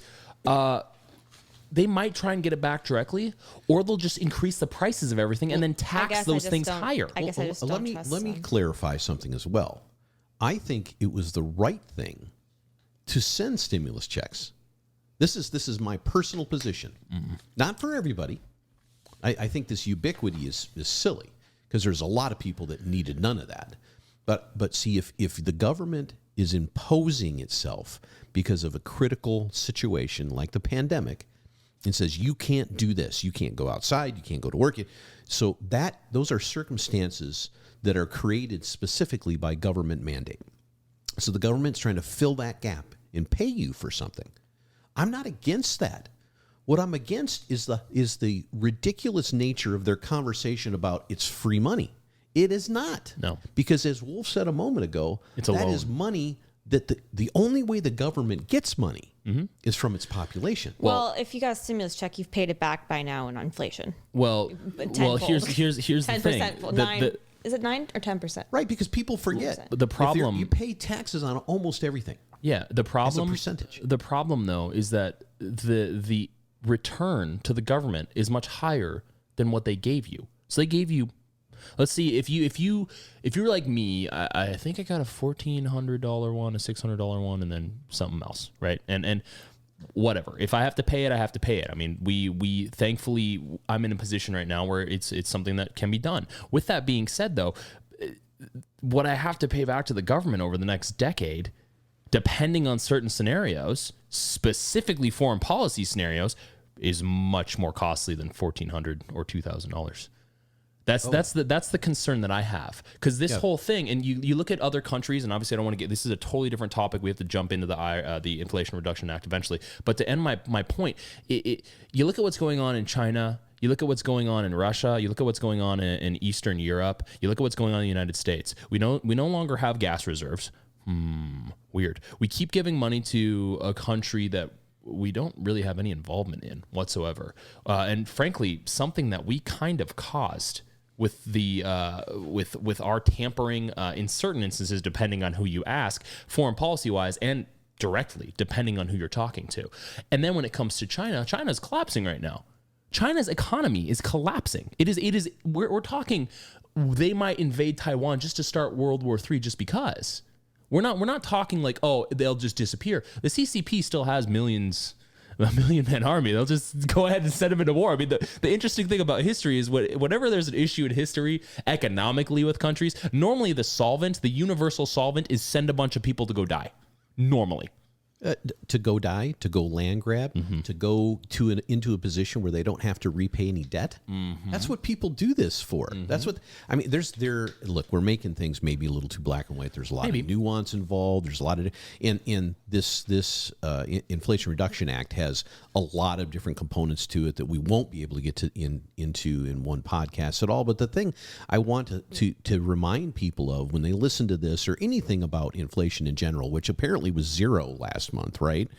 they might try and get it back directly, or they'll just increase the prices of everything and then tax
guess I
those
just
things
don't-
higher.
I guess I just
let
don't
me
trust
let me
them.
clarify something as well. I think it was the right thing to send stimulus checks. This is my personal position, not for everybody. I think this ubiquity is silly because there's a lot of people that needed none of that. But see, if the government is imposing itself because of a critical situation like the pandemic, and says you can't do this, you can't go outside, you can't go to work, so those are circumstances that are created specifically by government mandate. So the government's trying to fill that gap and pay you for something. I'm not against that. What I'm against is the ridiculous nature of their conversation about it's free money. It is not.
No.
Because as Wolf said a moment ago,
It's a
that
loan.
is money that the only way the government gets money is from its population.
Well, if you got a stimulus check, you've paid it back by now in inflation.
Well,
Tenfold.
here's the
10%.
thing.
Is it 9 or 10%?
Right, because people forget.
But the problem-
you pay taxes on almost everything.
Yeah, the problem.
percentage.
The problem, though, is that the return to the government is much higher than what they gave you. So they gave you. Let's see, if you're like me, I think I got a $1,400 one, a $600 one, and then something else, right? And whatever. If I have to pay it, I have to pay it. I mean, we thankfully, I'm in a position right now where it's something that can be done. With that being said, though, what I have to pay back to the government over the next decade, depending on certain scenarios, specifically foreign policy scenarios, is much more costly than $1,400 or $2,000. That's the concern that I have, because this whole thing, and you look at other countries, and obviously I don't want to get, this is a totally different topic. We have to jump into the Inflation Reduction Act eventually. But to end my point, you look at what's going on in China, you look at what's going on in Russia, you look at what's going on in Eastern Europe, you look at what's going on in the United States. We no longer have gas reserves. Weird. We keep giving money to a country that we don't really have any involvement in whatsoever, and frankly, something that we kind of caused with the with our tampering in certain instances, depending on who you ask, foreign policy wise, and directly depending on who you're talking to. And then when it comes to China, China's collapsing right now. China's economy is collapsing. It is. We're talking. They might invade Taiwan just to start World War III, just because. We're not talking like, oh, they'll just disappear. The CCP still has a million-man army. They'll just go ahead and send them into war. I mean, the interesting thing about history is whenever there's an issue in history economically with countries, normally the universal solvent is send a bunch of people to go die. Normally.
To go die, to go land grab, to go into a position where they don't have to repay any debt. That's what people do this for. That's what I mean. Look, we're making things maybe a little too black and white. There's a lot of nuance involved. There's a lot of in this Inflation Reduction Act has a lot of different components to it that we won't be able to get into in one podcast at all. But the thing I want to remind people of when they listen to this or anything about inflation in general, which apparently was zero last month, right?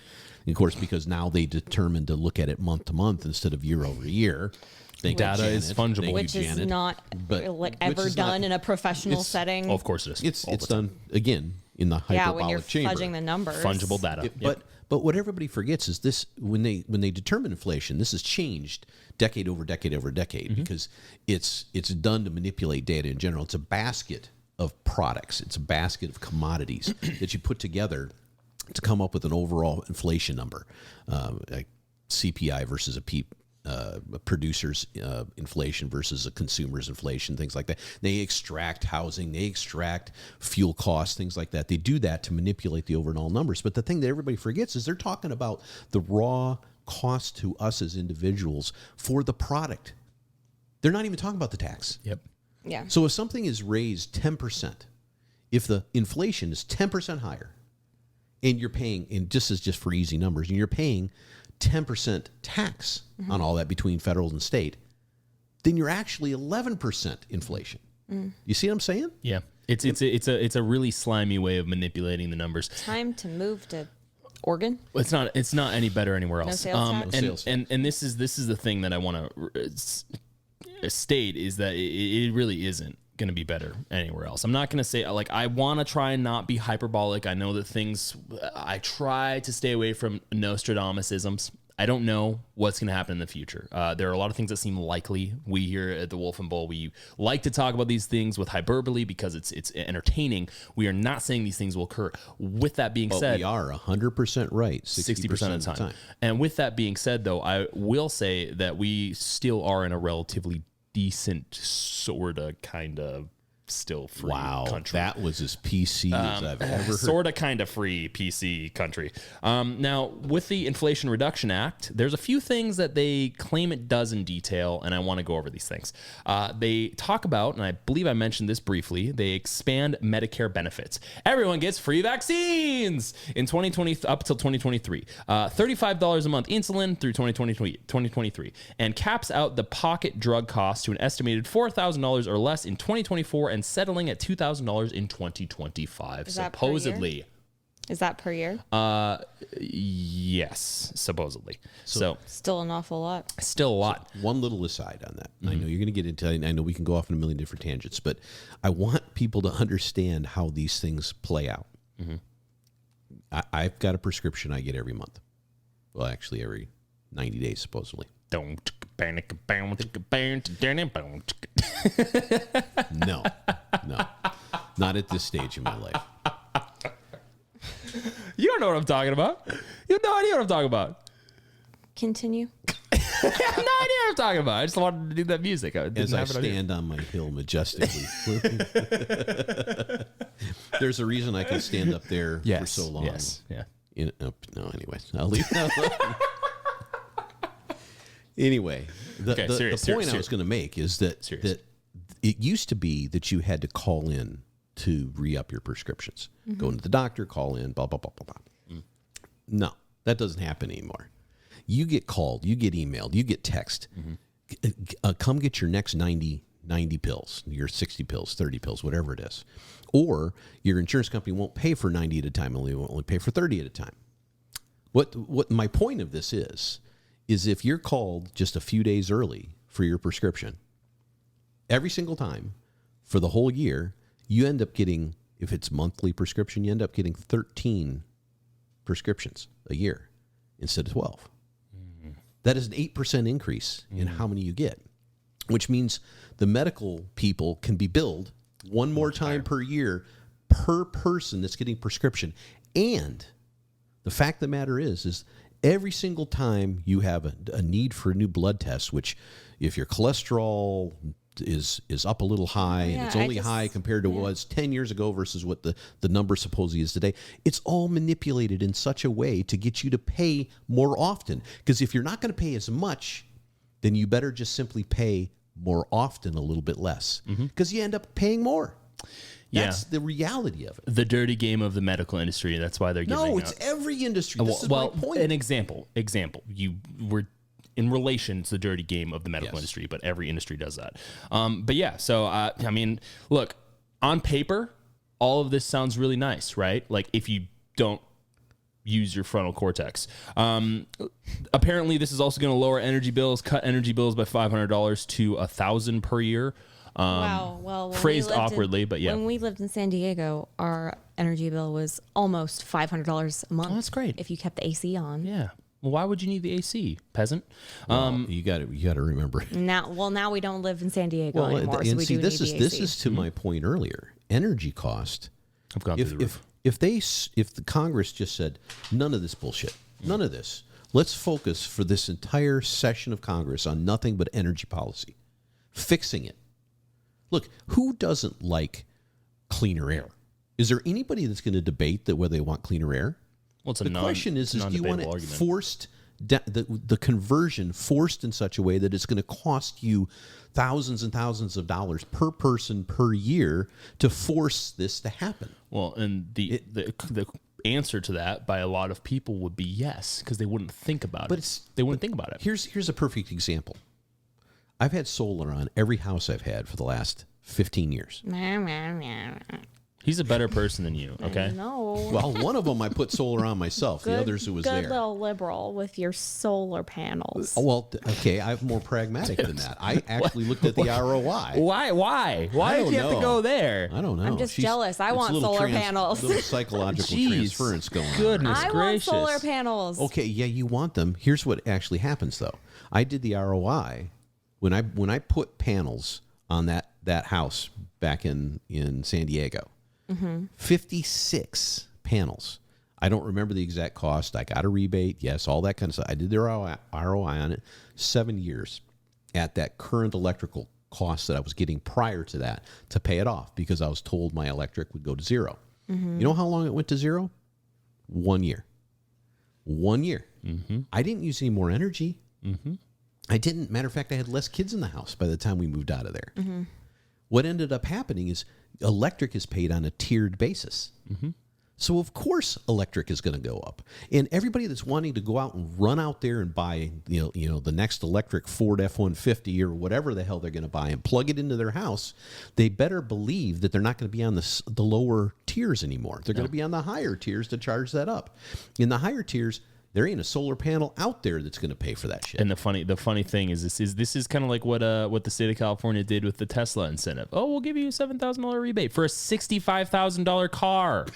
And of course, because now they determined to look at it month to month instead of year over year.
Data is fungible,
which is not ever done in a professional setting.
Oh, of course it is.
It's done again in the hyperbolic
when you're
chamber.
fudging the numbers.
Fungible data.
But what everybody forgets is this: when they determine inflation, this has changed decade over decade over decade because it's done to manipulate data in general. It's a basket of products. It's a basket of commodities that you put together to come up with an overall inflation number, like CPI versus a producer's inflation versus a consumer's inflation, things like that. They extract housing, they extract fuel costs, things like that. They do that to manipulate the overall numbers. But the thing that everybody forgets is they're talking about the raw cost to us as individuals for the product. They're not even talking about the tax.
Yep.
Yeah.
So if something is raised 10%, if the inflation is 10% higher, and you're paying, and just for easy numbers, and you're paying 10% tax on all that between federal and state, then you're actually 11% inflation. You see what I'm saying?
Yeah. It's a really slimy way of manipulating the numbers.
Time to move to Oregon.
It's not any better anywhere else.
No sales tax?
And this is the thing that I want to state is that it really isn't going to be better anywhere else. I'm not going to say, like, I want to try and not be hyperbolic. I know that I try to stay away from Nostradamusisms. I don't know what's going to happen in the future. There are a lot of things that seem likely. We here at the Wolf and Bull, we like to talk about these things with hyperbole because it's entertaining. We are not saying these things will occur. With that being said,
we are 100% right 60%
of the time. And with that being said, though, I will say that we still are in a relatively decent, sort of, kind of, still free country.
That was as PC as I've ever heard.
Sort of, kind of free PC country. Now, with the Inflation Reduction Act, there's a few things that they claim it does in detail, and I want to go over these things. They talk about, and I believe I mentioned this briefly, they expand Medicare benefits. Everyone gets free vaccines in 2020 up till 2023. $35 a month insulin through 2023, and caps out the pocket drug cost to an estimated $4,000 or less in 2024 and settling at $2,000 in 2025, supposedly.
Is that per year?
Yes, supposedly. So
still an awful lot.
Still a lot.
So one little aside on that. I know you're going to get into it. I know we can go off in a million different tangents, but I want people to understand how these things play out. I've got a prescription I get every month. Well, actually, every 90 days, supposedly. No, not at this stage in my life.
You don't know what I'm talking about. You have no idea what I'm talking about.
Continue.
I have no idea what I'm talking about. I just wanted to do that music.
As I stand on my hill majestically. There's a reason I can stand up there for so long.
Yes. Yeah.
No, anyways, I'll leave that alone. Anyway, the point I was going to make is that it used to be that you had to call in to re-up your prescriptions. Go into the doctor, call in, blah, blah, blah, blah, blah. No, that doesn't happen anymore. You get called, you get emailed, you get text. Come get your next 90 pills, your 60 pills, 30 pills, whatever it is. Or your insurance company won't pay for 90 at a time, only pay for 30 at a time. What my point of this is if you're called just a few days early for your prescription, every single time for the whole year, you end up getting, if it's monthly prescription, you end up getting 13 prescriptions a year instead of 12. That is an 8% increase in how many you get, which means the medical people can be billed one more time per year per person that's getting prescription. And the fact of the matter is every single time you have a need for a new blood test, which if your cholesterol is up a little high, and
Yeah,
it's
I
only
just-
high compared to what it was 10 years ago versus what the number supposedly is today. It's all manipulated in such a way to get you to pay more often. Because if you're not going to pay as much, then you better just simply pay more often, a little bit less, because you end up paying more. That's the reality of it.
The dirty game of the medical industry. That's why they're giving
No, it's
out.
every industry. This is
Well,
my point.
an example. You were in relation to the dirty game of the medical
Yes.
industry, but every industry does that. But yeah, so I mean, look, on paper, all of this sounds really nice, right? Like if you don't use your frontal cortex. Apparently, this is also going to lower energy bills, cut energy bills by $500 to $1,000 per year.
Wow. Well, when we
phrased
lived
awkwardly, but yeah.
When we lived in San Diego, our energy bill was almost $500 a month.
Oh, that's great.
If you kept the AC on.
Yeah. Well, why would you need the AC, peasant?
You got to remember.
Now we don't live in San Diego anymore, so
and
we
see,
do
this
need
is
the
this
AC.
is to my point earlier. Energy cost.
I've gone through the roof.
If the Congress just said none of this bullshit, none of this, let's focus for this entire session of Congress on nothing but energy policy, fixing it. Look, who doesn't like cleaner air? Is there anybody that's going to debate that whether they want cleaner air?
Well, it's
The question is do you want it forced, the conversion forced in such a way that it's going to cost you thousands and thousands of dollars per person per year to force this to happen?
Well, and the answer to that by a lot of people would be yes, because they wouldn't think about it. They wouldn't think about it.
Here's a perfect example. I've had solar on every house I've had for the last 15 years.
He's a better person than you, okay?
No.
Well, one of them I put solar on myself. The others it was
good
there.
little liberal with your solar panels.
Oh, well, okay, I'm more pragmatic than that. I actually looked at the ROI.
Why? Why
I
did
don't
you have to
know.
go there?
I don't know.
I'm just jealous. I want solar panels.
Little psychological
Jeez.
transference going on.
Goodness
I
gracious.
want solar panels.
Okay, yeah, you want them. Here's what actually happens though. I did the ROI when I put panels on that house back in San Diego. 56 panels. I don't remember the exact cost. I got a rebate. Yes, all that kind of stuff. I did the ROI on it. 7 years at that current electrical cost that I was getting prior to that to pay it off because I was told my electric would go to zero. You know how long it went to zero? 1 year. 1 year. I didn't use any more energy. I didn't. Matter of fact, I had less kids in the house by the time we moved out of there. What ended up happening is electric is paid on a tiered basis. So of course electric is going to go up. And everybody that's wanting to go out and run out there and buy the next electric Ford F-150 or whatever the hell they're going to buy and plug it into their house, they better believe that they're not going to be on the lower tiers anymore. They're going to be on the higher tiers to charge that up. In the higher tiers, there ain't a solar panel out there that's going to pay for that shit.
And the funny thing is this is kind of like what the state of California did with the Tesla incentive. Oh, we'll give you a $7,000 rebate for a $65,000 car.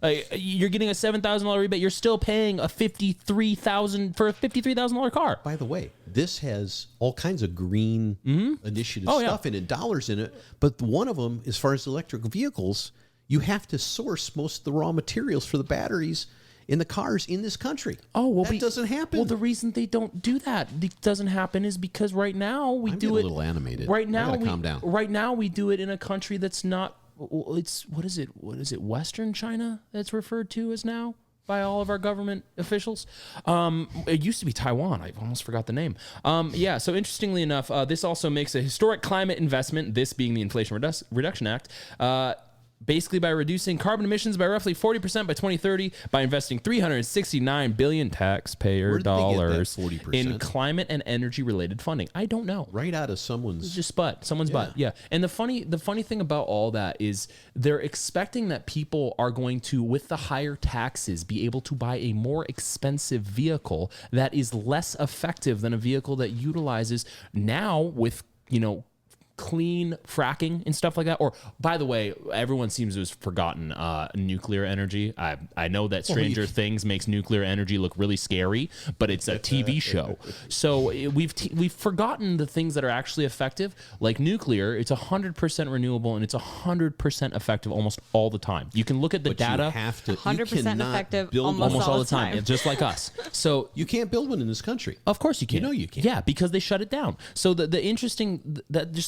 You're getting a $7,000 rebate. You're still paying a $53,000 for a $53,000 car.
By the way, this has all kinds of green initiative stuff and dollars in it. But one of them, as far as electric vehicles, you have to source most of the raw materials for the batteries in the cars in this country.
Oh, well,
that doesn't happen.
Well, the reason they don't do that, it doesn't happen, is because right now we
I'm
do
getting
it
a little animated.
Right now,
I gotta calm down.
Right now, we do it in a country that's not. It's what is it? Western China that's referred to as now by all of our government officials. It used to be Taiwan. I almost forgot the name. Yeah. So interestingly enough, this also makes a historic climate investment. This being the Inflation Reduction Act. Basically by reducing carbon emissions by roughly 40% by 2030 by investing $369 billion taxpayer dollars in climate and energy related funding. I don't know.
Right out of someone's
butt. Yeah. And the funny thing about all that is they're expecting that people are going to, with the higher taxes, be able to buy a more expensive vehicle that is less effective than a vehicle that utilizes now with, clean fracking and stuff like that. Or, by the way, everyone seems to have forgotten nuclear energy. I know that Stranger Things makes nuclear energy look really scary, but it's a TV show. So we've forgotten the things that are actually effective. Like nuclear, it's 100% renewable and it's 100% effective almost all the time. You can look at the data.
You have to
100% effective
almost all the time, just like us. So
you can't build one in this country.
Of course you can.
You can.
Yeah, because they shut it down. So the interesting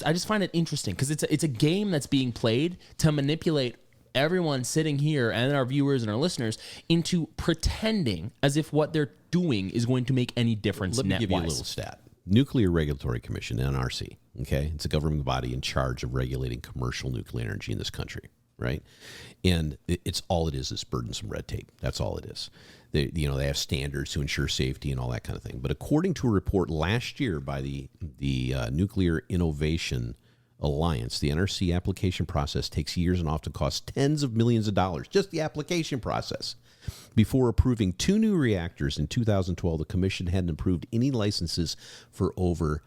I just just find it interesting because it's a game that's being played to manipulate everyone sitting here and our viewers and our listeners into pretending as if what they're doing is going to make any difference.
Let me give you a
net-wise.
little stat. Nuclear Regulatory Commission, NRC, okay? It's a government body in charge of regulating commercial nuclear energy in this country, right? And it's all it is burdensome red tape. That's all it is. They have standards to ensure safety and all that kind of thing. But according to a report last year by the Nuclear Innovation Alliance, the NRC application process takes years and often costs tens of millions of dollars, just the application process. Before approving 2 new reactors in 2012, the commission hadn't approved any licenses for over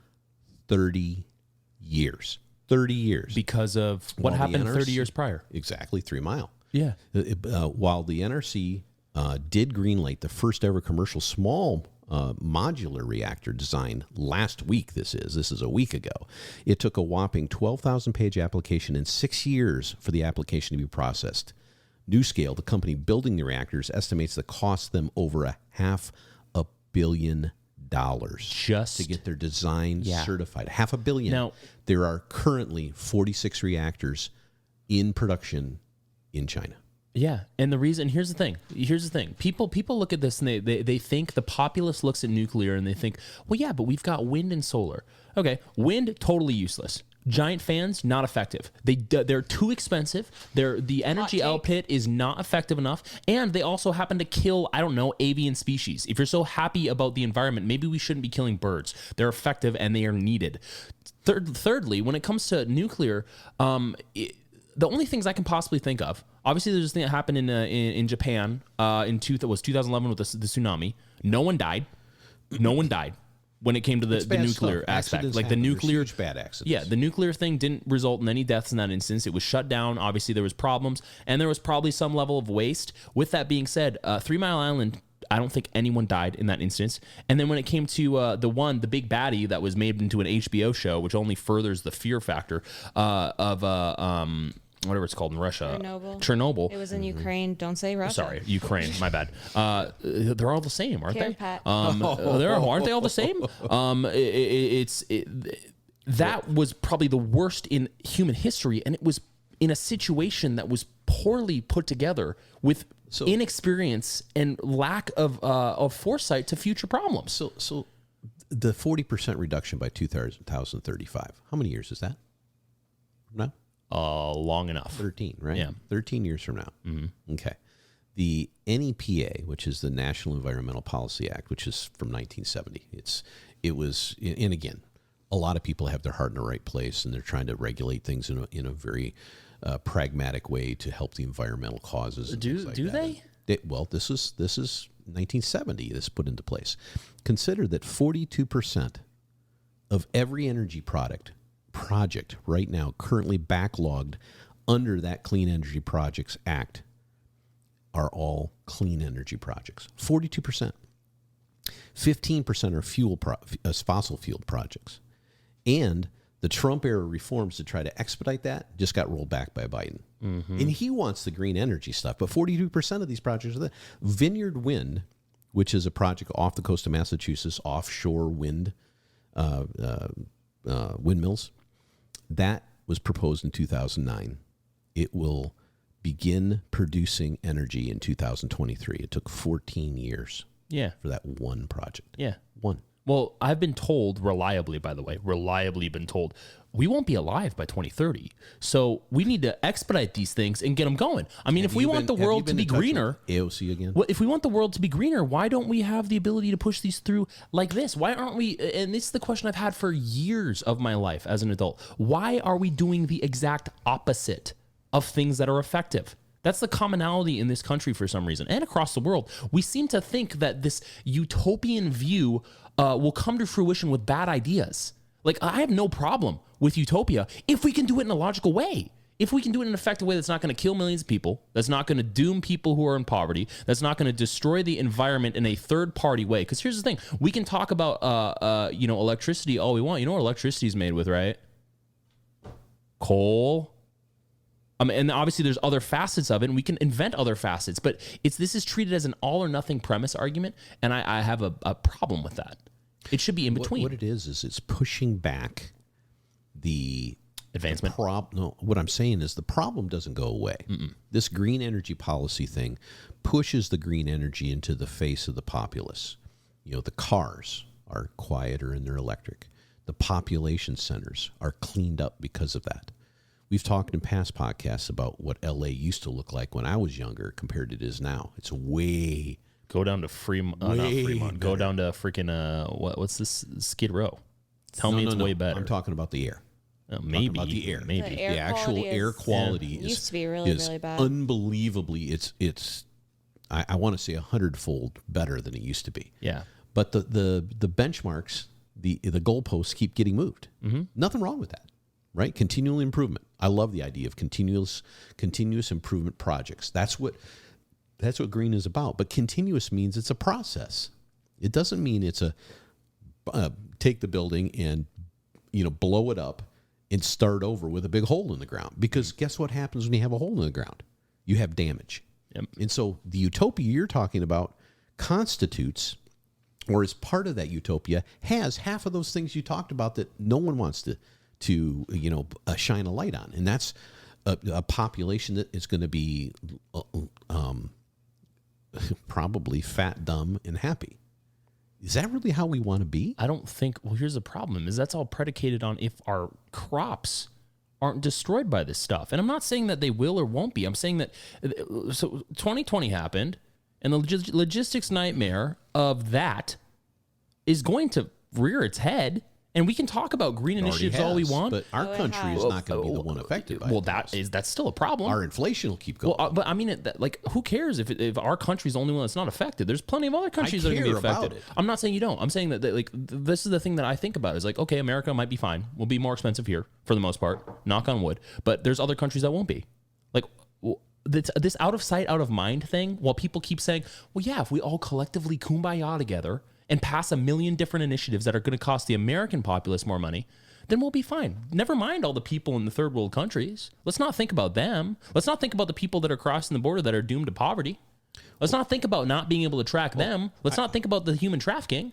30 years. 30 years.
Because of what happened 30 years prior.
Exactly, 3 Mile.
Yeah.
While the NRC did greenlight the first ever commercial small modular reactor design last week, this is a week ago, it took a whopping 12,000-page application and 6 years for the application to be processed. NuScale, the company building the reactors, estimates the cost them over $500 million just to get their design certified. $500 million. Now, there are currently 46 reactors in production in China.
Yeah, and here's the thing. People look at this and they think, the populace looks at nuclear and they think, well, yeah, but we've got wind and solar. Okay, wind, totally useless. Giant fans, not effective. They're too expensive. The energy output is not effective enough, and they also happen to kill, I don't know, avian species. If you're so happy about the environment, maybe we shouldn't be killing birds. They're effective and they are needed. Thirdly, when it comes to nuclear, the only things I can possibly think of, obviously there's this thing that happened in Japan in 2011 with the tsunami. No one died. When it came to the nuclear aspect. Like the nuclear,
huge bad accidents.
Yeah, the nuclear thing didn't result in any deaths in that instance. It was shut down. Obviously, there was problems, and there was probably some level of waste. With that being said, 3 Mile Island, I don't think anyone died in that instance. And then when it came to the big baddie that was made into an HBO show, which only furthers the fear factor of whatever it's called in Russia. Chernobyl.
It was in Ukraine. Don't say Russia.
Sorry, Ukraine. My bad. They're all the same, aren't they?
Pat.
Aren't they all the same? That was probably the worst in human history, and it was in a situation that was poorly put together with inexperience and lack of foresight to future problems.
So the 40% reduction by 2035. How many years is that? No.
Long enough.
13, right?
Yeah.
13 years from now. Mm-hmm. Okay. The NEPA, which is the National Environmental Policy Act, which is from 1970. It was, and again, a lot of people have their heart in the right place, and they're trying to regulate things in a very pragmatic way to help the environmental causes.
Do they?
Well, this is 1970. This put into place. Consider that 42% of every energy project right now currently backlogged under that Clean Energy Projects Act are all clean energy projects. 42%. 15% are fossil fuel projects. And the Trump era reforms to try to expedite that just got rolled back by Biden. Mm-hmm. And he wants the green energy stuff, but 42% of these projects are there. Vineyard Wind, which is a project off the coast of Massachusetts, offshore wind windmills, that was proposed in 2009. It will begin producing energy in 2023. It took 14 years for that one project.
Yeah.
One.
Well, I've been told, reliably been told, we won't be alive by 2030. So we need to expedite these things and get them going. I mean, if we want the world to be greener,
AOC again.
Well, if we want the world to be greener, why don't we have the ability to push these through like this? Why aren't we? And this is the question I've had for years of my life as an adult. Why are we doing the exact opposite of things that are effective? That's the commonality in this country for some reason, and across the world. We seem to think that this utopian view will come to fruition with bad ideas. Like, I have no problem with utopia if we can do it in a logical way. If we can do it in an effective way that's not going to kill millions of people, that's not going to doom people who are in poverty, that's not going to destroy the environment in a third-party way. Because here's the thing. We can talk about, electricity all we want. You know what electricity is made with, right? Coal. And obviously there's other facets of it, and we can invent other facets. But this is treated as an all-or-nothing premise argument, and I have a problem with that. It should be in between.
What it is it's pushing back the
Advancement.
No, what I'm saying is the problem doesn't go away. This green energy policy thing pushes the green energy into the face of the populace. You know, the cars are quieter and they're electric. The population centers are cleaned up because of that. We've talked in past podcasts about what LA used to look like when I was younger compared to it is now. It's way
Go down to Fremont. Not Fremont. Go down to freaking what's this? Skid Row. Tell me it's way better.
I'm talking about the air.
Maybe
about the air.
Maybe
The air
The actual
quality
air quality
used to be really bad.
Unbelievably, it's I want to say 100-fold better than it used to be.
Yeah.
But the benchmarks, the goalposts keep getting moved. Nothing wrong with that, right? Continual improvement. I love the idea of continuous improvement projects. That's what green is about. But continuous means it's a process. It doesn't mean it's a take the building and blow it up and start over with a big hole in the ground. Because guess what happens when you have a hole in the ground? You have damage.
Yep.
And so the utopia you're talking about constitutes, or is part of that utopia, has half of those things you talked about that no one wants to shine a light on. And that's a population that is going to be probably fat, dumb, and happy. Is that really how we want to be?
I don't think. Well, here's the problem: is that's all predicated on if our crops aren't destroyed by this stuff. And I'm not saying that they will or won't be. I'm saying that. So 2020 happened, and the logistics nightmare of that is going to rear its head. And we can talk about green initiatives all we want,
but our country is not going to be the one affected by it.
That's still a problem.
Our inflation will keep going.
Well, but I mean, who cares if our country's the only one that's not affected? There's plenty of other countries that are going to be affected. I'm not saying you don't. I'm saying that this is the thing that I think about is okay, America might be fine. We'll be more expensive here for the most part. Knock on wood. But there's other countries that won't be. This out of sight, out of mind thing. While people keep saying, well, yeah, if we all collectively kumbaya together and pass 1 million different initiatives that are going to cost the American populace more money, then we'll be fine. Never mind all the people in the third world countries. Let's not think about them. Let's not think about the people that are crossing the border that are doomed to poverty. Let's not think about not being able to track them. Let's not think about the human trafficking.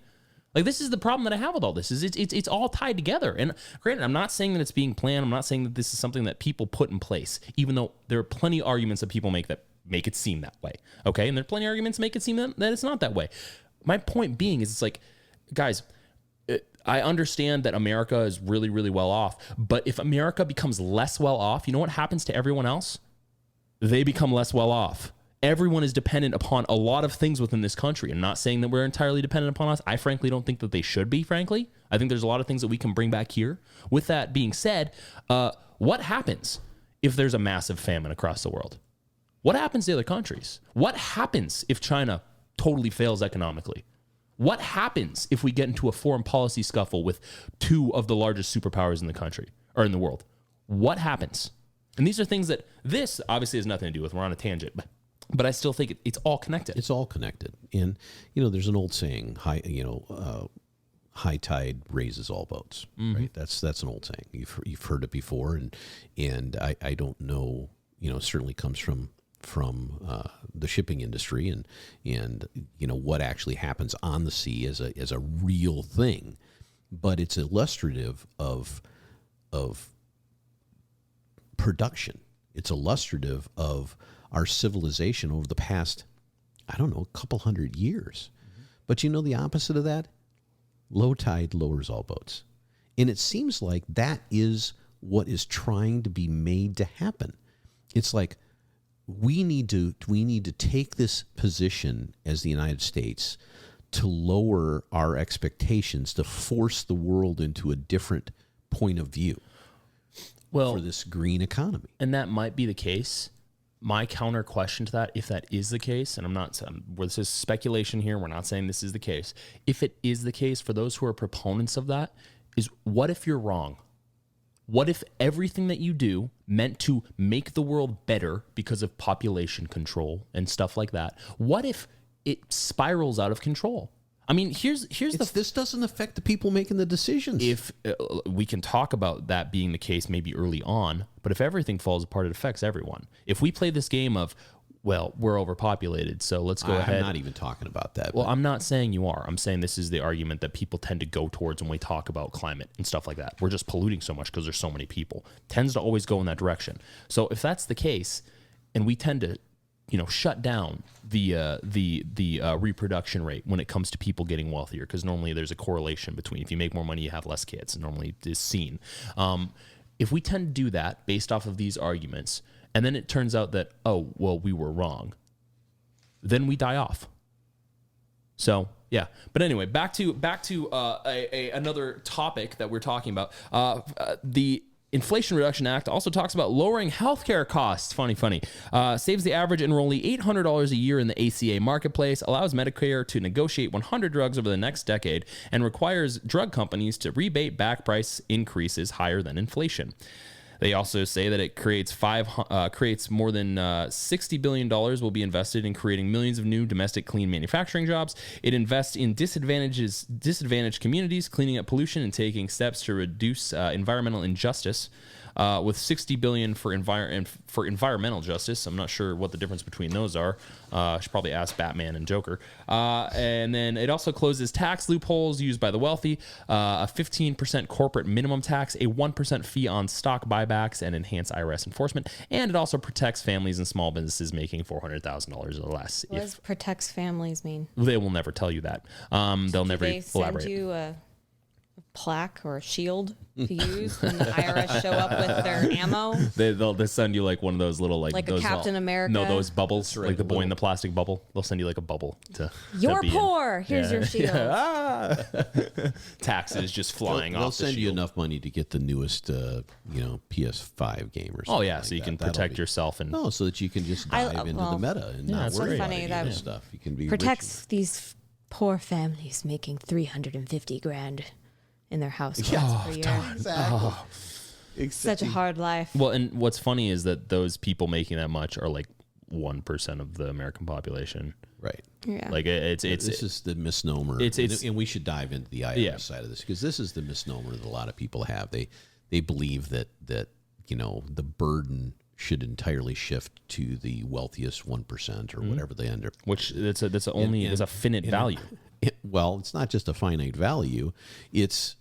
This is the problem that I have with all this. Is it's all tied together. And granted, I'm not saying that it's being planned. I'm not saying that this is something that people put in place, even though there are plenty of arguments that people make that make it seem that way. Okay, and there are plenty of arguments that make it seem that it's not that way. My point being is guys, I understand that America is really, really well off, but if America becomes less well off, you know what happens to everyone else? They become less well off. Everyone is dependent upon a lot of things within this country. I'm not saying that we're entirely dependent upon us. I frankly don't think that they should be, frankly. I think there's a lot of things that we can bring back here. With that being said, what happens if there's a massive famine across the world? What happens to other countries? What happens if China totally fails economically? What happens if we get into a foreign policy scuffle with two of the largest superpowers in the country or in the world? What happens? And these are things that this obviously has nothing to do with. We're on a tangent, but I still think it's all connected.
It's all connected. And there's an old saying, high tide raises all boats. Right? That's an old saying. You've heard it before, and I don't know. It certainly comes from the shipping industry and what actually happens on the sea as a real thing, but it's illustrative of production. It's illustrative of our civilization over the past, a couple hundred years. But the opposite of that, low tide lowers all boats, and it seems like that is what is trying to be made to happen. It's like, we need to take this position as the United States to lower our expectations, to force the world into a different point of view for this green economy.
And that might be the case. My counter question to that, if that is the case, and this is speculation here, we're not saying this is the case. If it is the case, for those who are proponents of that, is what if you're wrong? What if everything that you do meant to make the world better because of population control and stuff like that? What if it spirals out of control? I mean, this
doesn't affect the people making the decisions.
If we can talk about that being the case maybe early on, but if everything falls apart, it affects everyone. If we play this game of well, we're overpopulated, so let's go ahead.
I'm not even talking about that.
Well,
but
I'm not saying you are. I'm saying this is the argument that people tend to go towards when we talk about climate and stuff like that. We're just polluting so much because there's so many people. Tends to always go in that direction. So if that's the case, and we tend to, shut down the reproduction rate when it comes to people getting wealthier, because normally there's a correlation between if you make more money, you have less kids. Normally it is seen. If we tend to do that based off of these arguments, and then it turns out that, oh, well, we were wrong, then we die off. So, yeah. But anyway, back to another topic that we're talking about. The Inflation Reduction Act also talks about lowering healthcare costs. Funny. Saves the average enrollee $800 a year in the ACA marketplace, allows Medicare to negotiate 100 drugs over the next decade, and requires drug companies to rebate back price increases higher than inflation. They also say that it creates more than $60 billion will be invested in creating millions of new domestic clean manufacturing jobs. It invests in disadvantaged communities, cleaning up pollution, and taking steps to reduce environmental injustice. With $60 billion for environmental justice. I'm not sure what the difference between those are. I should probably ask Batman and Joker. And then it also closes tax loopholes used by the wealthy, a 15% corporate minimum tax, a 1% fee on stock buybacks, and enhanced IRS enforcement. And it also protects families and small businesses making $400,000 or less.
What does protects families mean?
They will never tell you that. They'll never
They send
elaborate.
you a plaque or a shield to use when the IRS show up with their ammo.
They'll send you like one of those little
Like a
those
Captain America?
No, those bubbles, like the boy in the plastic bubble. They'll send you like a bubble to.
You're
be in.
poor. Here's your shield.
Taxes just flying
they'll
off.
send
the
you
shield.
enough money to get the newest, PS5 game or something.
Oh yeah,
like
so you
that.
can
That'll
protect
be-
yourself and.
No, so that you can just
I-
dive into
well,
the meta and not
it's
worry about
funny
any
that
of this stuff. You can be
Protects these poor families making $350,000 in their households per year.
Exactly.
Such a hard life.
Well, and what's funny is that those people making that much are like 1% of the American population.
Right.
Yeah.
Like this
is the misnomer.
It's-
and we should dive into the IRS side of this, because this is the misnomer that a lot of people have. They believe that the burden should entirely shift to the wealthiest 1% or whatever they end up.
which that's a finite value.
Well, it's not just a finite value; it's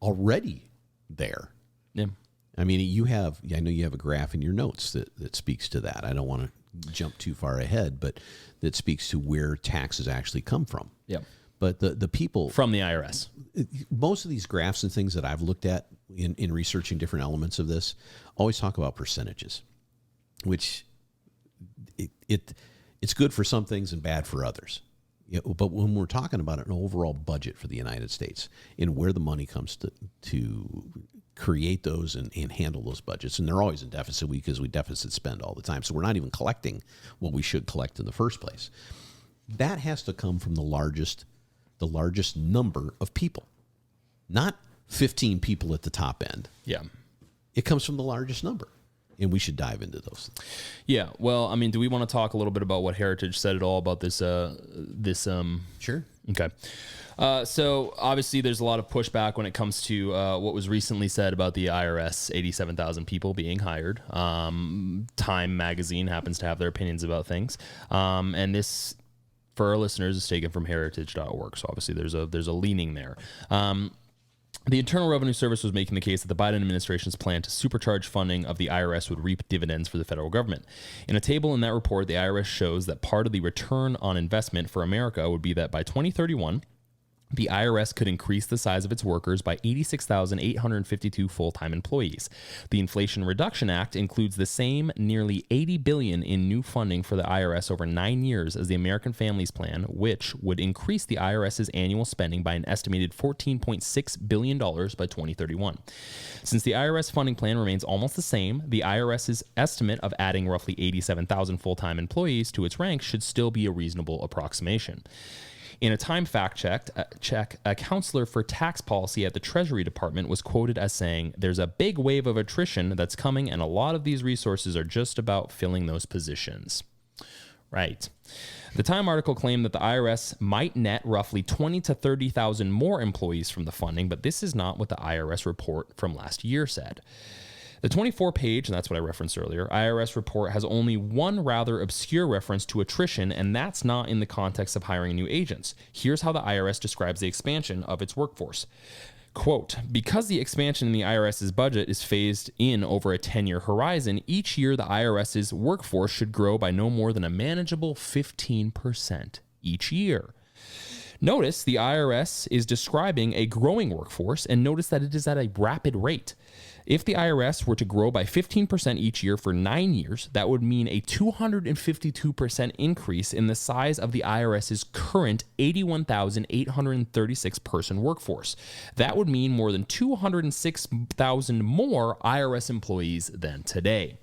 already there.
Yeah.
I mean, I know you have a graph in your notes that speaks to that. I don't want to jump too far ahead, but that speaks to where taxes actually come from.
Yeah.
But the people
From the IRS.
most of these graphs and things that I've looked at in researching different elements of this always talk about percentages, which it's good for some things and bad for others. But when we're talking about an overall budget for the United States and where the money comes to create those and handle those budgets, and they're always in deficit because we deficit spend all the time. So we're not even collecting what we should collect in the first place. That has to come from the largest number of people, not 15 people at the top end.
Yeah.
It comes from the largest number, and we should dive into those.
Yeah. Well, I mean, do we want to talk a little bit about what Heritage said at all about this?
Sure.
Okay. So obviously there's a lot of pushback when it comes to what was recently said about the IRS, 87,000 people being hired. Time magazine happens to have their opinions about things. And this, for our listeners, is taken from heritage.org. So obviously there's a leaning there. The Internal Revenue Service was making the case that the Biden administration's plan to supercharge funding of the IRS would reap dividends for the federal government. In a table in that report, the IRS shows that part of the return on investment for America would be that by 2031, the IRS could increase the size of its workers by 86,852 full-time employees. The Inflation Reduction Act includes the same nearly $80 billion in new funding for the IRS over 9 years as the American Families Plan, which would increase the IRS's annual spending by an estimated $14.6 billion by 2031. Since the IRS funding plan remains almost the same, the IRS's estimate of adding roughly 87,000 full-time employees to its ranks should still be a reasonable approximation. In a Time fact check, a counselor for tax policy at the Treasury Department was quoted as saying, "There's a big wave of attrition that's coming, and a lot of these resources are just about filling those positions." Right. The Time article claimed that the IRS might net roughly 20 to 30,000 more employees from the funding, but this is not what the IRS report from last year said. The 24-page, and that's what I referenced earlier, IRS report has only one rather obscure reference to attrition, and that's not in the context of hiring new agents. Here's how the IRS describes the expansion of its workforce. Quote, because the expansion in the IRS's budget is phased in over a 10-year horizon, each year the IRS's workforce should grow by no more than a manageable 15% each year. Notice the IRS is describing a growing workforce, and notice that it is at a rapid rate. If the IRS were to grow by 15% each year for 9 years, that would mean a 252% increase in the size of the IRS's current 81,836 person workforce. That would mean more than 206,000 more IRS employees than today.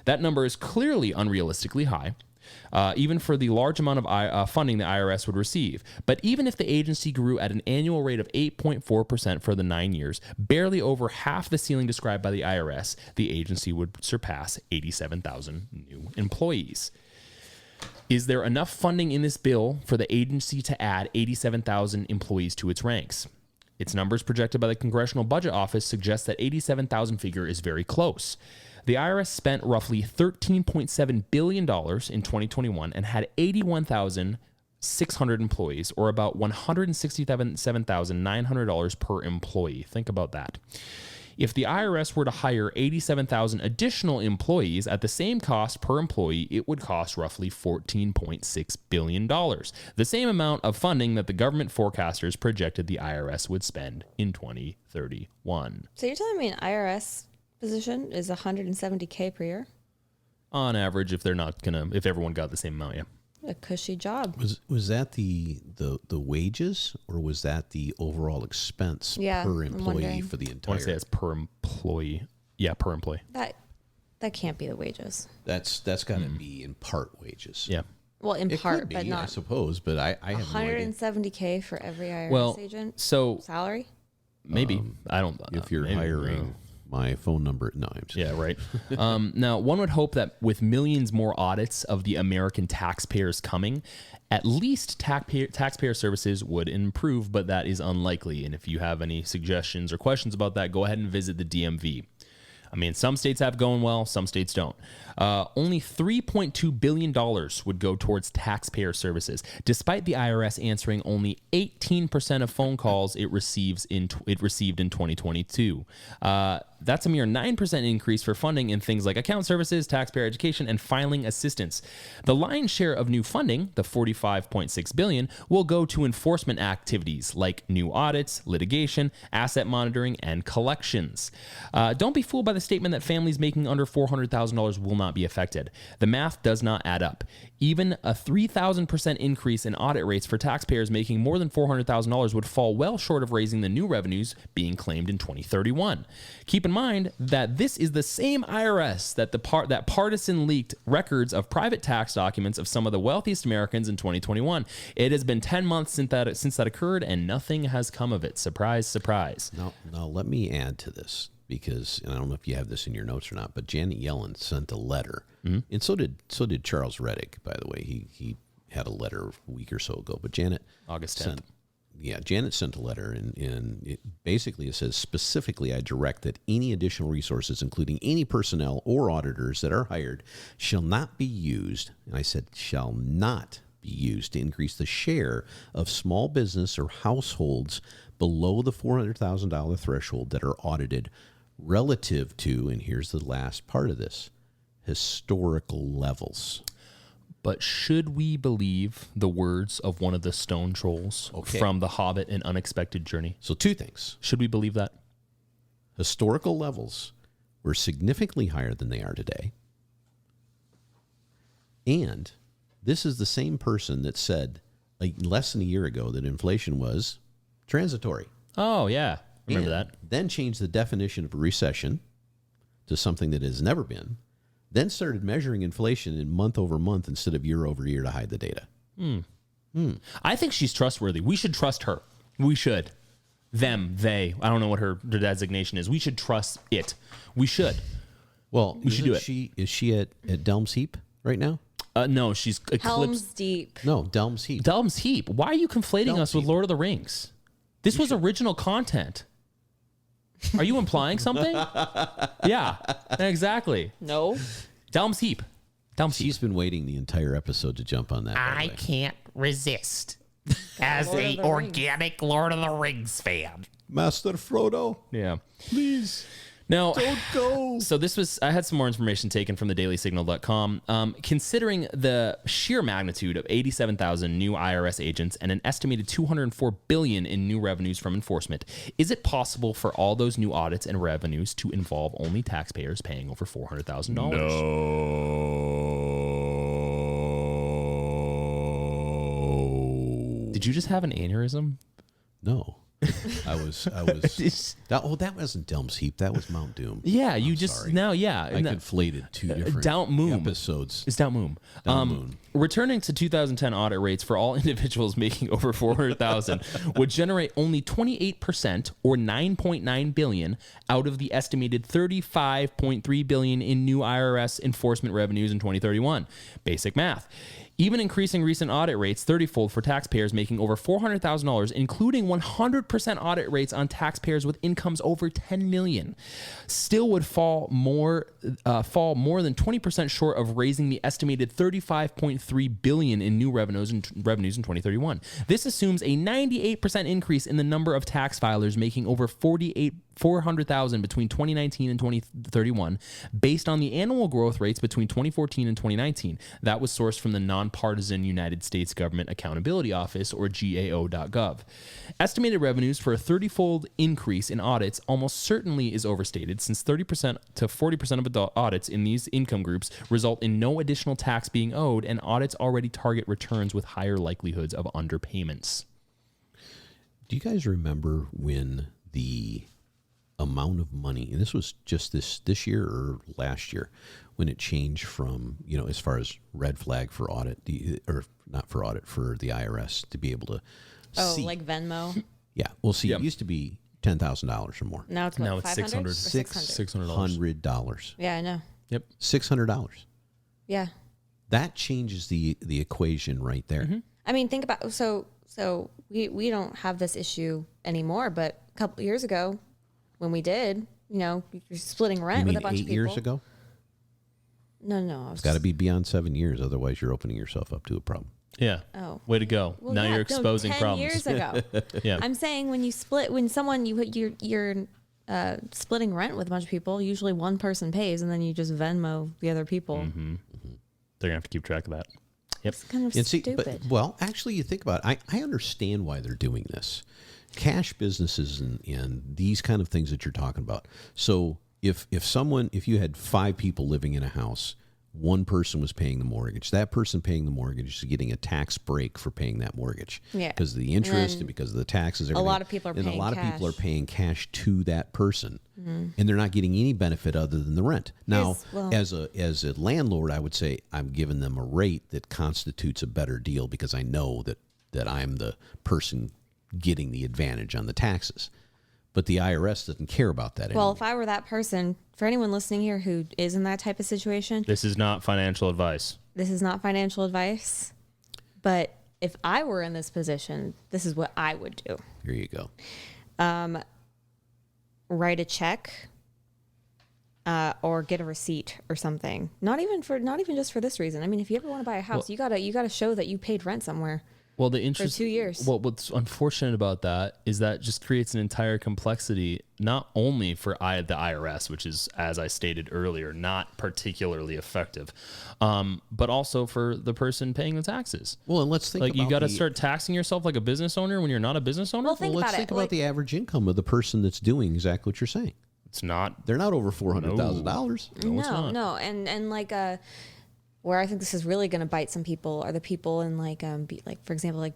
That number is clearly unrealistically high, even for the large amount of funding the IRS would receive. But even if the agency grew at an annual rate of 8.4% for the 9 years, barely over half the ceiling described by the IRS, the agency would surpass 87,000 new employees. Is there enough funding in this bill for the agency to add 87,000 employees to its ranks? Its numbers projected by the Congressional Budget Office suggest that 87,000 figure is very close. The IRS spent roughly $13.7 billion in 2021 and had 81,600 employees, or about $167,900 per employee. Think about that. If the IRS were to hire 87,000 additional employees at the same cost per employee, it would cost roughly $14.6 billion, the same amount of funding that the government forecasters projected the IRS would spend in 2031.
So you're telling me an IRS position is $170K per year?
On average, if everyone got the same amount, yeah.
A cushy job.
Was that the wages, or was that the overall expense per employee for the
I
entire?
want to say it's per employee. Yeah, per employee.
That can't be the wages.
That's got to be in part wages.
Yeah.
Well, in
It
part,
could be,
but not.
I suppose. But I have no idea.
$170K for every IRS agent salary?
Maybe. I don't.
If you're hiring my phone number, no, I'm just
Yeah, right. Now, one would hope that with millions more audits of the American taxpayers coming, at least taxpayer services would improve, but that is unlikely. And if you have any suggestions or questions about that, go ahead and visit the DMV. I mean, some states have going well, some states don't. Only $3.2 billion would go towards taxpayer services, despite the IRS answering only 18% of phone calls it received in 2022. That's a mere 9% increase for funding in things like account services, taxpayer education, and filing assistance. The lion's share of new funding, the $45.6 billion, will go to enforcement activities like new audits, litigation, asset monitoring, and collections. Don't be fooled by the statement that families making under $400,000 will not be affected. The math does not add up. Even a 3,000% increase in audit rates for taxpayers making more than $400,000 would fall well short of raising the new revenues being claimed in 2031. Keep in mind that this is the same IRS that partisan leaked records of private tax documents of some of the wealthiest Americans in 2021. It has been 10 months since that occurred, and nothing has come of it. Surprise, surprise.
Now let me add to this, because, and I don't know if you have this in your notes or not, but Janet Yellen sent a letter, and so did Charles Reddick, by the way. He had a letter a week or so ago, but Janet
August 10th.
Janet sent a letter, and it basically it says, specifically, I direct that any additional resources, including any personnel or auditors that are hired, shall not be used, and I said shall not be used, to increase the share of small business or households below the $400,000 threshold that are audited relative to, and here's the last part of this, historical levels.
But should we believe the words of one of the stone trolls from The Hobbit: An Unexpected Journey?
So two things.
Should we believe that?
Historical levels were significantly higher than they are today. And this is the same person that said less than a year ago that inflation was transitory.
Oh, yeah. Remember that.
Then changed the definition of a recession to something that has never been. Then started measuring inflation in month over month instead of year over year to hide the data.
I think she's trustworthy. We should trust her. We should. Them, they. I don't know what her designation is. We should trust it. We should.
Well,
we should do it.
Is she at Delm's Heap right now?
No, she's eclipsed.
Helm's Deep.
No, Delm's Heap.
Delm's Heap. Why are you conflating us with Lord of the Rings? This was original content. Are you implying something? Yeah, exactly.
No.
Delm's Heap. Delm's Heap.
She's been waiting the entire episode to jump on that. by the
I
way.
can't resist as
Lord of
a
the
organic Lord of the Rings fan.
Master Frodo,
Yeah.
please
Now,
don't go.
so I had some more information taken from the dailysignal.com. Considering the sheer magnitude of 87,000 new IRS agents and an estimated $204 billion in new revenues from enforcement, is it possible for all those new audits and revenues to involve only taxpayers paying over $400,000?
No.
Did you just have an aneurysm?
No. I was that wasn't Delm's Heap, that was Mount Doom.
Yeah, you
I'm
just
sorry.
now, yeah.
I
and that-
conflated two different
Down Moom.
episodes.
It's Down Moom.
Moon.
Returning to 2010 audit rates for all individuals making over 400,000 would generate only 28% or 9.9 billion out of the estimated 35.3 billion in new IRS enforcement revenues in 2031. Basic math. Even increasing recent audit rates 30-fold for taxpayers making over $400,000, including 100% audit rates on taxpayers with incomes over $10 million, still would fall more than 20% short of raising the estimated $35.3 billion in new revenues in 2031. This assumes a 98% increase in the number of tax filers making over 400,000 between 2019 and 2031, based on the annual growth rates between 2014 and 2019. That was sourced from the nonpartisan United States Government Accountability Office, or GAO.gov. Estimated revenues for a 30-fold increase in audits almost certainly is overstated, since 30% to 40% of audits in these income groups result in no additional tax being owed, and audits already target returns with higher likelihoods of underpayments.
Do you guys remember when the amount of money, and this was just this year or last year, when it changed from, as far as red flag for audit, or not for audit, for the IRS to be able to see.
Like Venmo.
Yeah. Well, see,
Yep.
it used to be $10,000 or more.
Now it's
Now
what,
it's
500 or
600.
$600.
Yeah, I know.
Yep.
$600.
Yeah.
That changes the equation right there.
I mean, think about so we don't have this issue anymore, but a couple years ago when we did, you're splitting rent
You
with
mean
a bunch
8
of people.
years ago?
No.
It's got to be beyond 7 years, otherwise you're opening yourself up to a problem.
Yeah.
Oh.
Way to go.
Well,
now
yeah,
you're exposing
10
problems.
years ago.
Yeah.
I'm saying when you're splitting rent with a bunch of people, usually one person pays and then you just Venmo the other people.
They're going to have to keep track of that. Yep.
It's kind of
And see,
stupid.
well, actually, you think about it. I understand why they're doing this. Cash businesses and these kind of things that you're talking about. So if you had 5 people living in a house, one person was paying the mortgage. That person paying the mortgage is getting a tax break for paying that mortgage.
Yeah.
Because of the interest
And
and because of the taxes.
a
Everything.
lot of people are
and
paying
a lot of people are
cash.
paying cash to that person, and they're not getting any benefit other than the rent. Now,
Yes,
as a landlord, I would say I'm giving them a rate that constitutes a better deal because I know that I'm the person getting the advantage on the taxes. But the IRS doesn't care about that
Well,
anymore.
if I were that person, for anyone listening here who is in that type of situation,
This is not financial advice.
this is not financial advice. But if I were in this position, this is what I would do.
Here you go.
Write a check or get a receipt or something. Not even just for this reason. I mean, if you ever want to buy a house, you gotta show that you paid rent somewhere.
Well, the interest
2 years.
Well, what's unfortunate about that is that just creates an entire complexity, not only for the IRS, which is, as I stated earlier, not particularly effective, but also for the person paying the taxes.
Well, and let's think
Like,
about
you got to
the-
start taxing yourselove like a business owner when you're not a business owner.
Well, think
let's
about
think
it.
about
Like,
the average income of the person that's doing exactly what you're saying.
It's not.
They're not over $400,000.
No, it's not.
No, and like where I think this is really going to bite some people are the people in like for example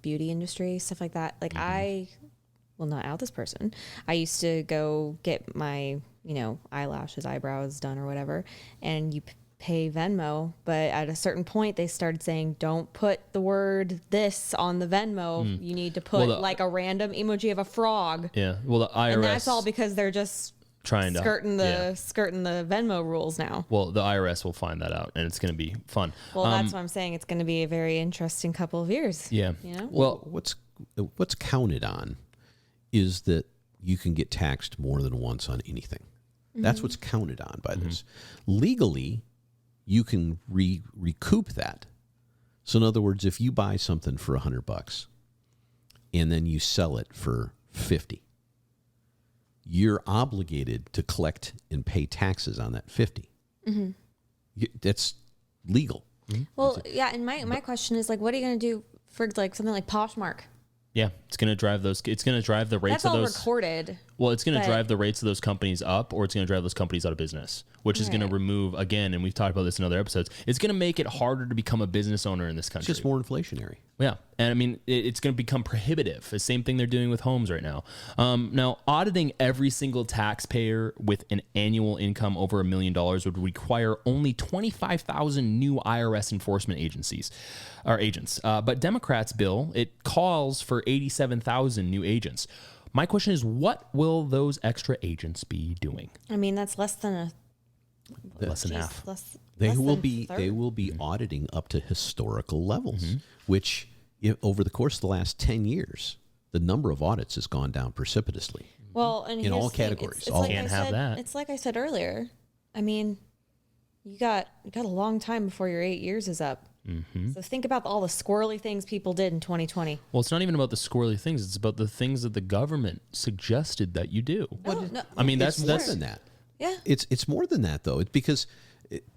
beauty industry, stuff like that. Like I will not out this person. I used to go get my eyelashes, eyebrows done or whatever, and you pay Venmo, but at a certain point they started saying don't put the word this on the Venmo. You need to put like a random emoji of a frog.
Yeah. Well, the IRS.
And that's all because they're just
trying to
skirting
yeah.
the Venmo rules now.
Well, the IRS will find that out, and it's going to be fun.
Well, that's what I'm saying. It's going to be a very interesting couple of years.
Yeah.
You know?
Well, what's counted on is that you can get taxed more than once on anything. That's what's counted on by this. Legally, you can recoup that. So in other words, if you buy something for $100 and then you sell it for $50, you're obligated to collect and pay taxes on that $50. That's legal.
Well, yeah, and my question is, like, what are you going to do for, like, something like Poshmark?
Yeah, it's going to drive those. It's going to drive the rates
That's
of
all
those.
recorded.
Well, it's going to
but-
drive the rates of those companies up, or it's going to drive those companies out of business, which is going to
Right.
remove, again, and we've talked about this in other episodes, it's going to make it harder to become a business owner in this
It's
country.
just more inflationary.
Yeah. And I mean, it's going to become prohibitive. The same thing they're doing with homes right now. Now, auditing every single taxpayer with an annual income over $1 million would require only 25,000 new IRS enforcement agents. But Democrats' bill, it calls for 87,000 new agents. My question is, what will those extra agents be doing?
I mean, that's less than
Less than half.
They
less
will
than
be
third.
they will be auditing up to historical levels, which over the course of the last 10 years, the number of audits has gone down precipitously.
Well, and
In
here's
all
the thing,
categories,
It's,
all
like
Can't
I
have
said,
that.
It's like I said earlier. I mean, you got a long time before your 8 years is up. So think about all the squirrely things people did in 2020.
Well, it's not even about the squirrely things. It's about the things that the government suggested that you do.
No,
I mean,
It's more
that's
than that.
yeah.
It's more than that though.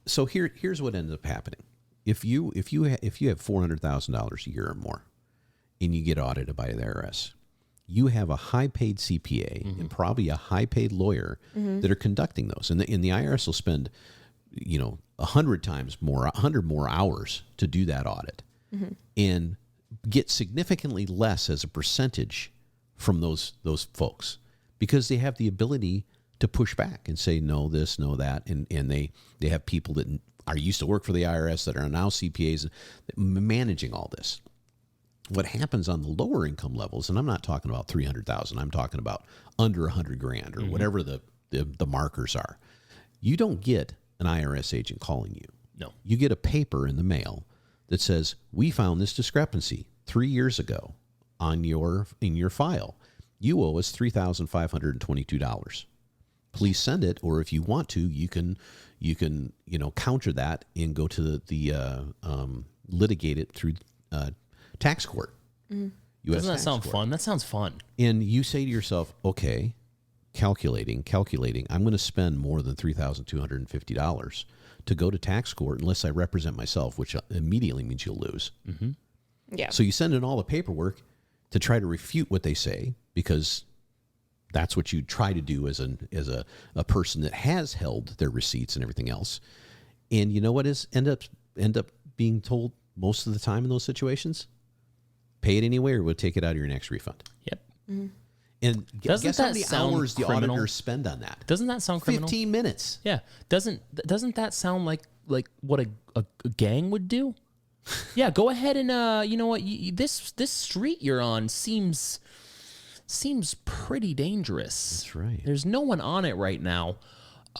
So here's what ends up happening. If you have $400,000 a year or more, and you get audited by the IRS, you have a high paid CPA and probably a high paid lawyer that are conducting those, and the IRS will spend 100 more hours to do that audit, and get significantly less as a percentage from those folks, because they have the ability to push back and say no this, no that, and they have people that are used to work for the IRS that are now CPAs managing all this. What happens on the lower income levels, and I'm not talking about 300,000, I'm talking about under 100 grand or whatever the markers are. You don't get an IRS agent calling you.
No.
You get a paper in the mail that says, we found this discrepancy 3 years ago in your file. You owe us $3,522. Please send it, or if you want to, you can counter that and go to the litigate it through tax court. US
Doesn't that
tax
sound
court.
fun? That sounds fun.
And you say to yourself, okay, calculating, I'm going to spend more than $3,250 to go to tax court unless I represent myself, which immediately means you'll lose.
Yeah.
So you send in all the paperwork to try to refute what they say, because that's what you try to do as a person that has held their receipts and everything else. And you know what is end up being told most of the time in those situations? Pay it anyway, or we'll take it out of your next refund.
Yep.
And
Doesn't
guess how
that
many
sound
hours the
criminal?
auditors spend on that?
Doesn't that sound criminal?
15 minutes.
Yeah. Doesn't that sound like what a gang would do? Yeah. Go ahead and you know what? This street you're on seems pretty dangerous.
That's right.
There's no one on it right now,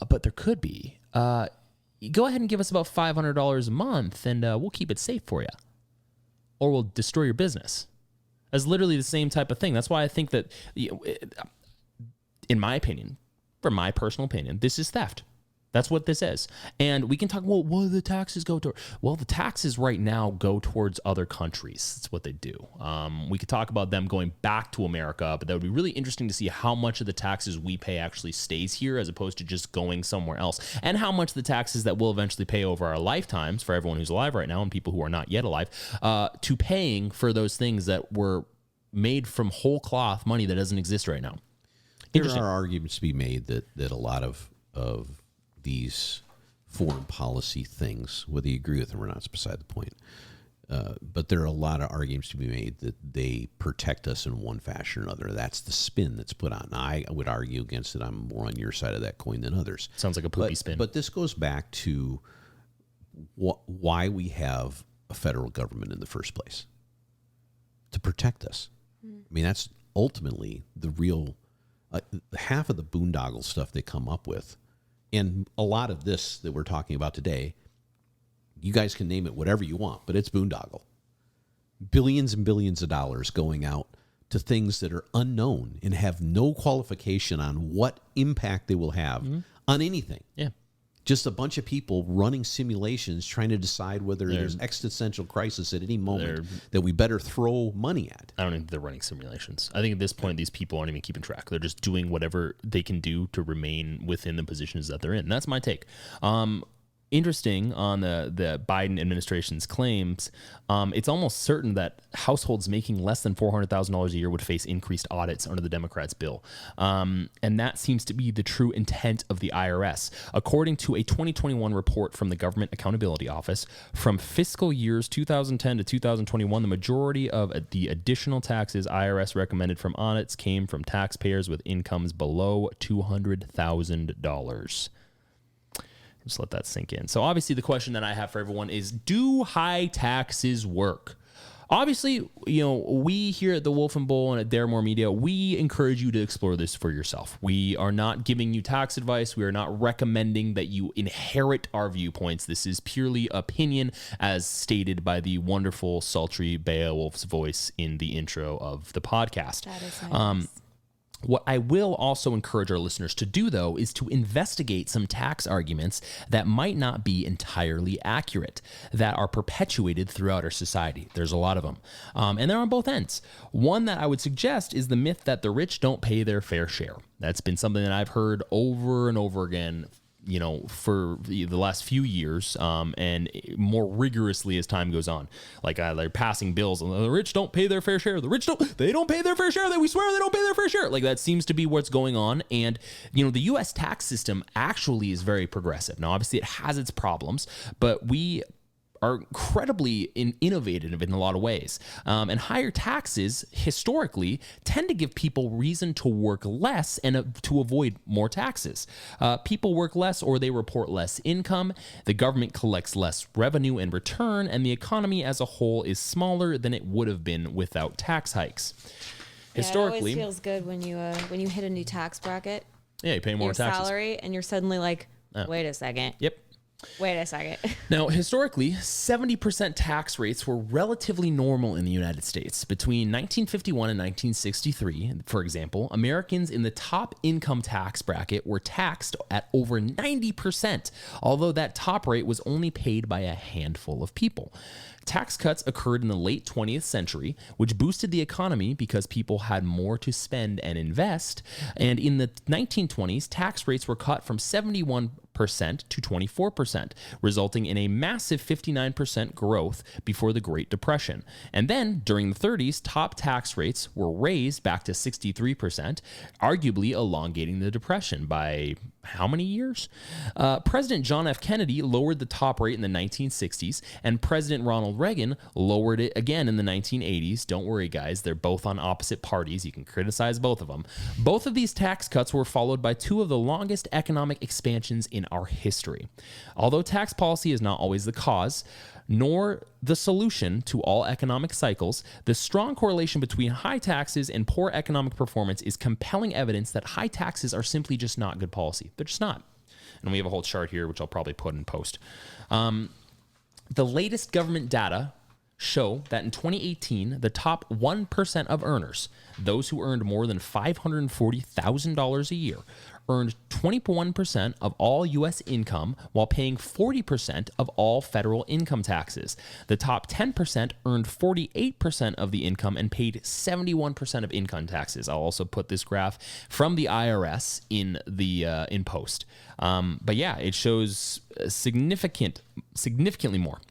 but there could be. Go ahead and give us about $500 a month, and we'll keep it safe for you, or we'll destroy your business. That's literally the same type of thing. That's why I think that, in my opinion, for my personal opinion, this is theft. That's what this is. And we can talk, well, what do the taxes go toward? Well, the taxes right now go towards other countries. That's what they do. We could talk about them going back to America, but that would be really interesting to see how much of the taxes we pay actually stays here as opposed to just going somewhere else, and how much the taxes that we'll eventually pay over our lifetimes, for everyone who's alive right now and people who are not yet alive, to paying for those things that were made from whole cloth money that doesn't exist right now.
There
Interesting.
are arguments to be made that a lot of these foreign policy things, whether you agree with them or not, is beside the point. But there are a lot of arguments to be made that they protect us in one fashion or another. That's the spin that's put on. I would argue against it. I'm more on your side of that coin than others.
Sounds like a poopy spin.
But this goes back to why we have a federal government in the first place. To protect us. I mean, that's ultimately the real half of the boondoggle stuff they come up with. And a lot of this that we're talking about today, you guys can name it whatever you want, but it's boondoggle. Billions and billions of dollars going out to things that are unknown and have no qualification on what impact they will have on anything.
Yeah.
Just a bunch of people running simulations trying to decide whether there's existential crisis at any moment that we better throw money at.
I don't think they're running simulations. I think at this point, these people aren't even keeping track. They're just doing whatever they can do to remain within the positions that they're in. That's my take. Interesting on the Biden administration's claims, it's almost certain that households making less than $400,000 a year would face increased audits under the Democrats' bill. And that seems to be the true intent of the IRS. According to a 2021 report from the Government Accountability Office, from fiscal years 2010 to 2021, the majority of the additional taxes IRS recommended from audits came from taxpayers with incomes below $200,000. Just let that sink in. So obviously the question that I have for everyone is, do high taxes work? Obviously, we here at the Wolf and Bull and at Dare More Media, we encourage you to explore this for yourself. We are not giving you tax advice. We are not recommending that you inherit our viewpoints. This is purely opinion as stated by the wonderful, sultry Beowulf's voice in the intro of the podcast.
That is nice.
What I will also encourage our listeners to do, though, is to investigate some tax arguments that might not be entirely accurate, that are perpetuated throughout our society. There's a lot of them. And they're on both ends. One that I would suggest is the myth that the rich don't pay their fair share. That's been something that I've heard over and over again, for the last few years, and more rigorously as time goes on. Like they're passing bills, and the rich don't pay their fair share. The rich don't pay their fair share. We swear they don't pay their fair share. Like that seems to be what's going on. And the U.S. tax system actually is very progressive. Now, obviously, it has its problems, but we are incredibly innovative in a lot of ways. And higher taxes historically tend to give people reason to work less and to avoid more taxes. People work less or they report less income. The government collects less revenue in return, and the economy as a whole is smaller than it would have been without tax hikes. Historically,
it always feels good when you hit a new tax bracket.
Yeah, you pay more
your
taxes.
Salary, and you're suddenly like, wait a second.
Yep.
Wait a second.
Now, historically, 70% tax rates were relatively normal in the United States. Between 1951 and 1963, for example, Americans in the top income tax bracket were taxed at over 90%, although that top rate was only paid by a handful of people. Tax cuts occurred in the late 20th century, which boosted the economy because people had more to spend and invest. And in the 1920s, tax rates were cut from 71% to 24%, resulting in a massive 59% growth before the Great Depression. And then, during the 30s, top tax rates were raised back to 63%, arguably elongating the Depression by how many years? President John F. Kennedy lowered the top rate in the 1960s, and President Ronald Reagan lowered it again in the 1980s. Don't worry, guys. They're both on opposite parties. You can criticize both of them. Both of these tax cuts were followed by two of the longest economic expansions in our history. Although tax policy is not always the cause, nor the solution to all economic cycles, the strong correlation between high taxes and poor economic performance is compelling evidence that high taxes are simply just not good policy. They're just not. And we have a whole chart here, which I'll probably put in post. The latest government data show that in 2018, the top 1% of earners, those who earned more than $540,000 a year, earned 21% of all U.S. income while paying 40% of all federal income taxes. The top 10% earned 48% of the income and paid 71% of income taxes. I'll also put this graph from the IRS in post. But yeah, it shows significantly more.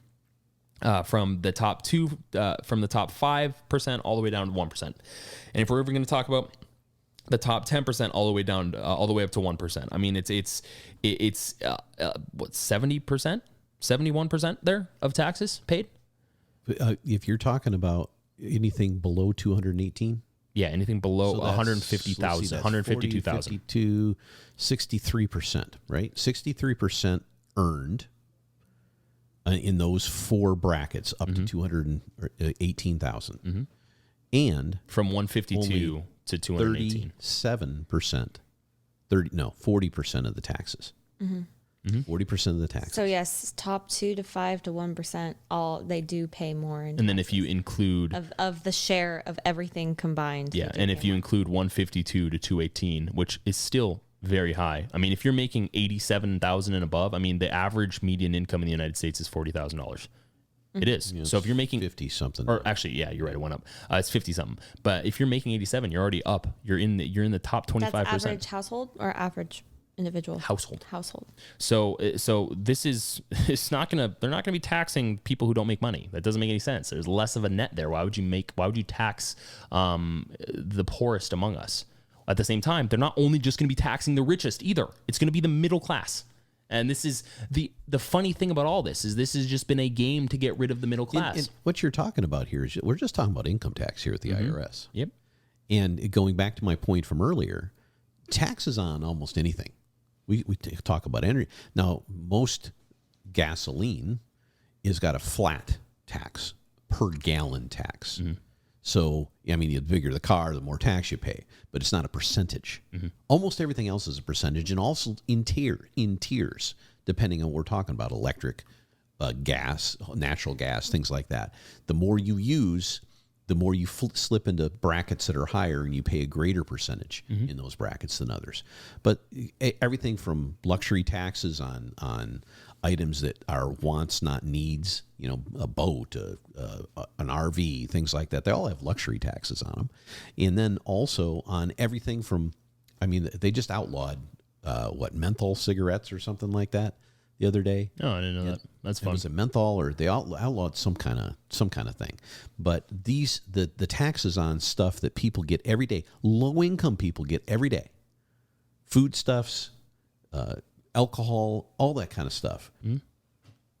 From the top 5% all the way down to 1%. And if we're ever going to talk about the top 10% all the way down, all the way up to 1%, I mean, it's what, 70%, 71% there of taxes paid?
If you're talking about anything below 218,
yeah, anything below 150,000, 152,000.
63%, right? 63% earned in those four brackets up to 218,000. Mm-hmm. And
from 152 to 218.
37%, 40% of the taxes.
Mm-hmm.
40% of the tax.
So yes, top 2 to 5 to 1%, all they do pay more.
And then if you include
of the share of everything combined.
yeah, and if you include 152 to 218, which is still very high. I mean, if you're making 87,000 and above, I mean, the average median income in the United States is $40,000. It is. So if you're making
50 something,
or actually, yeah, you're right, it went up. It's 50 something. But if you're making 87, you're already up. You're in the top 25%.
That's average household or average individual?
Household.
So
this is they're not gonna be taxing people who don't make money. That doesn't make any sense. There's less of a net there. Why would you tax the poorest among us? At the same time, they're not only just gonna be taxing the richest either. It's gonna be the middle class. And this is the funny thing about all this is has just been a game to get rid of the middle class.
And what you're talking about here is we're just talking about income tax here at the IRS.
Yep.
And going back to my point from earlier, taxes on almost anything. We talk about energy. Now, most gasoline has got a flat tax, per gallon tax. So, I mean, the bigger the car, the more tax you pay, but it's not a percentage. Almost everything else is a percentage, and also in tiers, depending on what we're talking about, electric, gas, natural gas, things like that. The more you use, the more you slip into brackets that are higher, and you pay a greater percentage in those brackets than others. But everything from luxury taxes on items that are wants, not needs, a boat, an RV, things like that. They all have luxury taxes on them. And then also on everything from, I mean, they just outlawed, menthol cigarettes or something like that the other day.
Oh, I didn't know that. That's fun.
Was it menthol, or they outlawed some kind of thing? But the taxes on stuff that people get every day, low income people get every day, foodstuffs, alcohol, all that kind of stuff.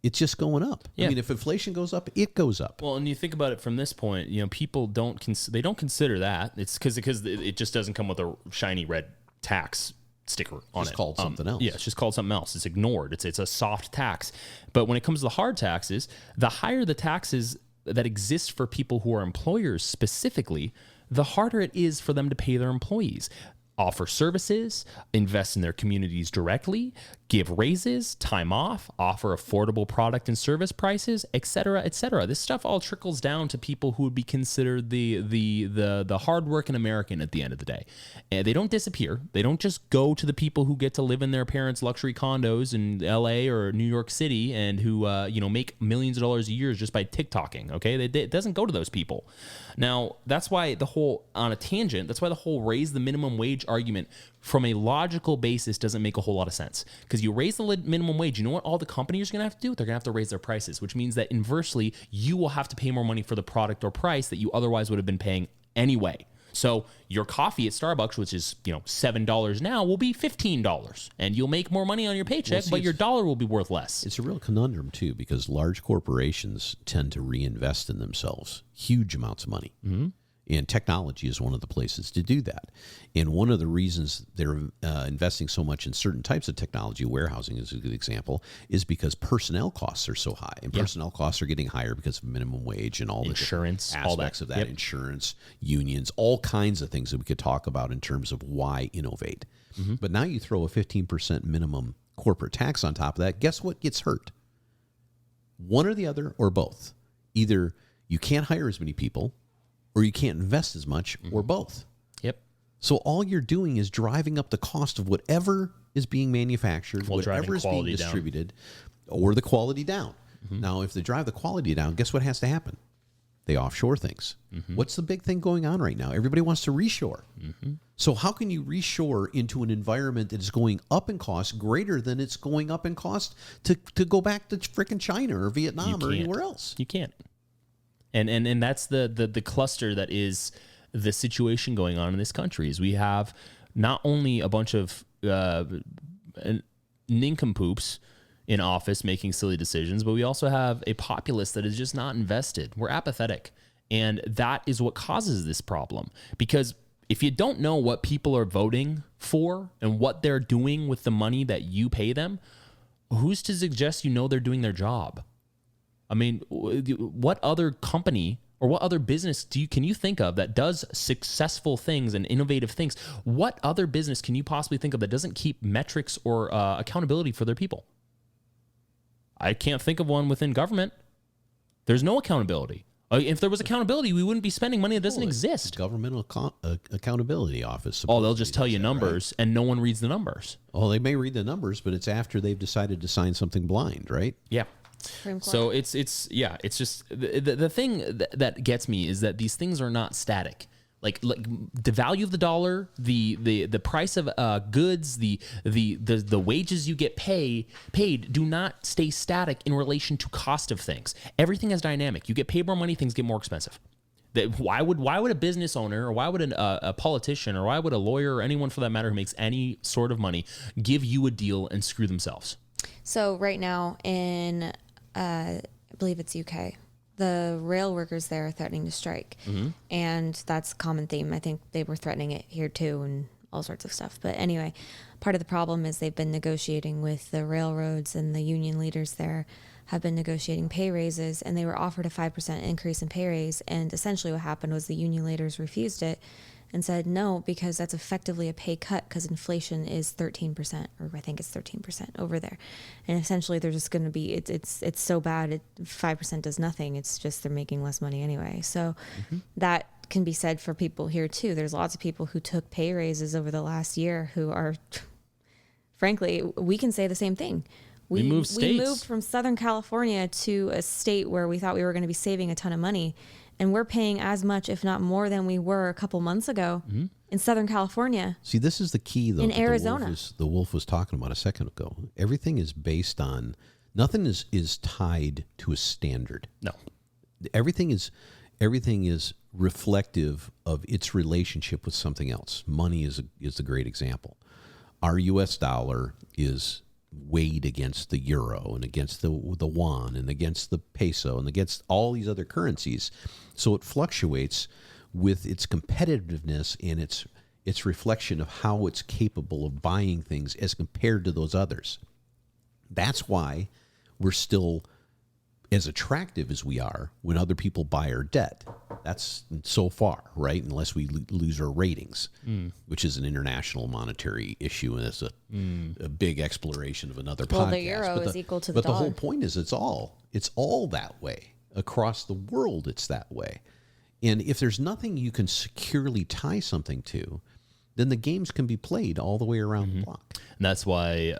It's just going up.
Yeah.
I mean, if inflation goes up, it goes up.
Well, and you think about it from this point, people don't consider that. It's because it just doesn't come with a shiny red tax sticker on it.
It's called something else.
Yeah, it's just called something else. It's ignored. It's a soft tax. But when it comes to the hard taxes, the higher the taxes that exist for people who are employers specifically, the harder it is for them to pay their employees. Offer services, invest in their communities directly, give raises, time off, offer affordable product and service prices, etc., etc. This stuff all trickles down to people who would be considered the hardworking American at the end of the day. And they don't disappear. They don't just go to the people who get to live in their parents' luxury condos in LA or New York City and who make millions of dollars a year just by TikToking. Okay, it doesn't go to those people. Now that's why the whole raise the minimum wage argument from a logical basis doesn't make a whole lot of sense, because you raise the minimum wage, you know what all the companies are going to have to do? They're going to have to raise their prices, which means that inversely you will have to pay more money for the product or price that you otherwise would have been paying anyway. So your coffee at Starbucks, which is $7 now, will be $15, and you'll make more money on your paycheck, but your dollar will be worth less.
It's a real conundrum too, because large corporations tend to reinvest in themselves huge amounts of money. And technology is one of the places to do that. And one of the reasons they're investing so much in certain types of technology, warehousing is a good example, is because personnel costs are so high. And personnel costs are getting higher because of minimum wage and all the
insurance,
aspects of that. Insurance, unions, all kinds of things that we could talk about in terms of why innovate. But now you throw a 15% minimum corporate tax on top of that, guess what gets hurt? One or the other, or both. Either you can't hire as many people, or you can't invest as much, or both.
Yep.
So all you're doing is driving up the cost of whatever is being manufactured, whatever is being distributed, or the quality down. Now, if they drive the quality down, guess what has to happen? They offshore things. What's the big thing going on right now? Everybody wants to reshore. So how can you reshore into an environment that is going up in cost greater than it's going up in cost to go back to frickin' China or Vietnam or anywhere else?
You can't. And that's the cluster that is the situation going on in this country. Is we have not only a bunch of nincompoops in office making silly decisions, but we also have a populace that is just not invested. We're apathetic. And that is what causes this problem. Because if you don't know what people are voting for and what they're doing with the money that you pay them, who's to suggest they're doing their job? I mean, what other company or what other business can you think of that does successful things and innovative things? What other business can you possibly think of that doesn't keep metrics or accountability for their people? I can't think of one within government. There's no accountability. If there was accountability, we wouldn't be spending money that doesn't exist.
Governmental accountability office.
Oh, they'll just tell you
that,
numbers,
right?
and no one reads the numbers.
Oh, they may read the numbers, but it's after they've decided to sign something blind, right?
Yeah.
Supreme Court.
So it's just the thing that gets me is that these things are not static. Like the value of the dollar, the price of goods, the wages you get paid do not stay static in relation to cost of things. Everything is dynamic. You get paid more money, things get more expensive. Why would a business owner, or why would a politician, or why would a lawyer, or anyone for that matter who makes any sort of money give you a deal and screw themselves?
So right now in, I believe it's UK, the rail workers there are threatening to strike. And that's a common theme. I think they were threatening it here too and all sorts of stuff. But anyway, part of the problem is they've been negotiating with the railroads, and the union leaders there have been negotiating pay raises, and they were offered a 5% increase in pay raise. And essentially what happened was the union leaders refused it and said no, because that's effectively a pay cut, because inflation is 13%, or I think it's 13% over there. And essentially they're just going to be, it's so bad, 5% does nothing. It's just they're making less money anyway. So that can be said for people here too. There's lots of people who took pay raises over the last year who are, frankly, we can say the same thing.
We moved states.
We moved from Southern California to a state where we thought we were going to be saving a ton of money. And we're paying as much, if not more, than we were a couple months ago in Southern California.
See, this is the key, though.
In
that
Arizona.
The wolf was talking about a second ago. Everything is based on, nothing is tied to a standard.
No.
Everything is reflective of its relationship with something else. Money is a great example. Our U.S. dollar is weighed against the euro and against the yuan and against the peso and against all these other currencies. So it fluctuates with its competitiveness and its reflection of how it's capable of buying things as compared to those others. That's why we're still as attractive as we are when other people buy our debt. That's so far, right? Unless we lose our ratings, which is an international monetary issue, and it's a big exploration of another podcast.
Well, the euro is equal to the dollar.
But the whole point is it's all that way. Across the world, it's that way. And if there's nothing you can securely tie something to, then the games can be played all the way around the block.
And that's why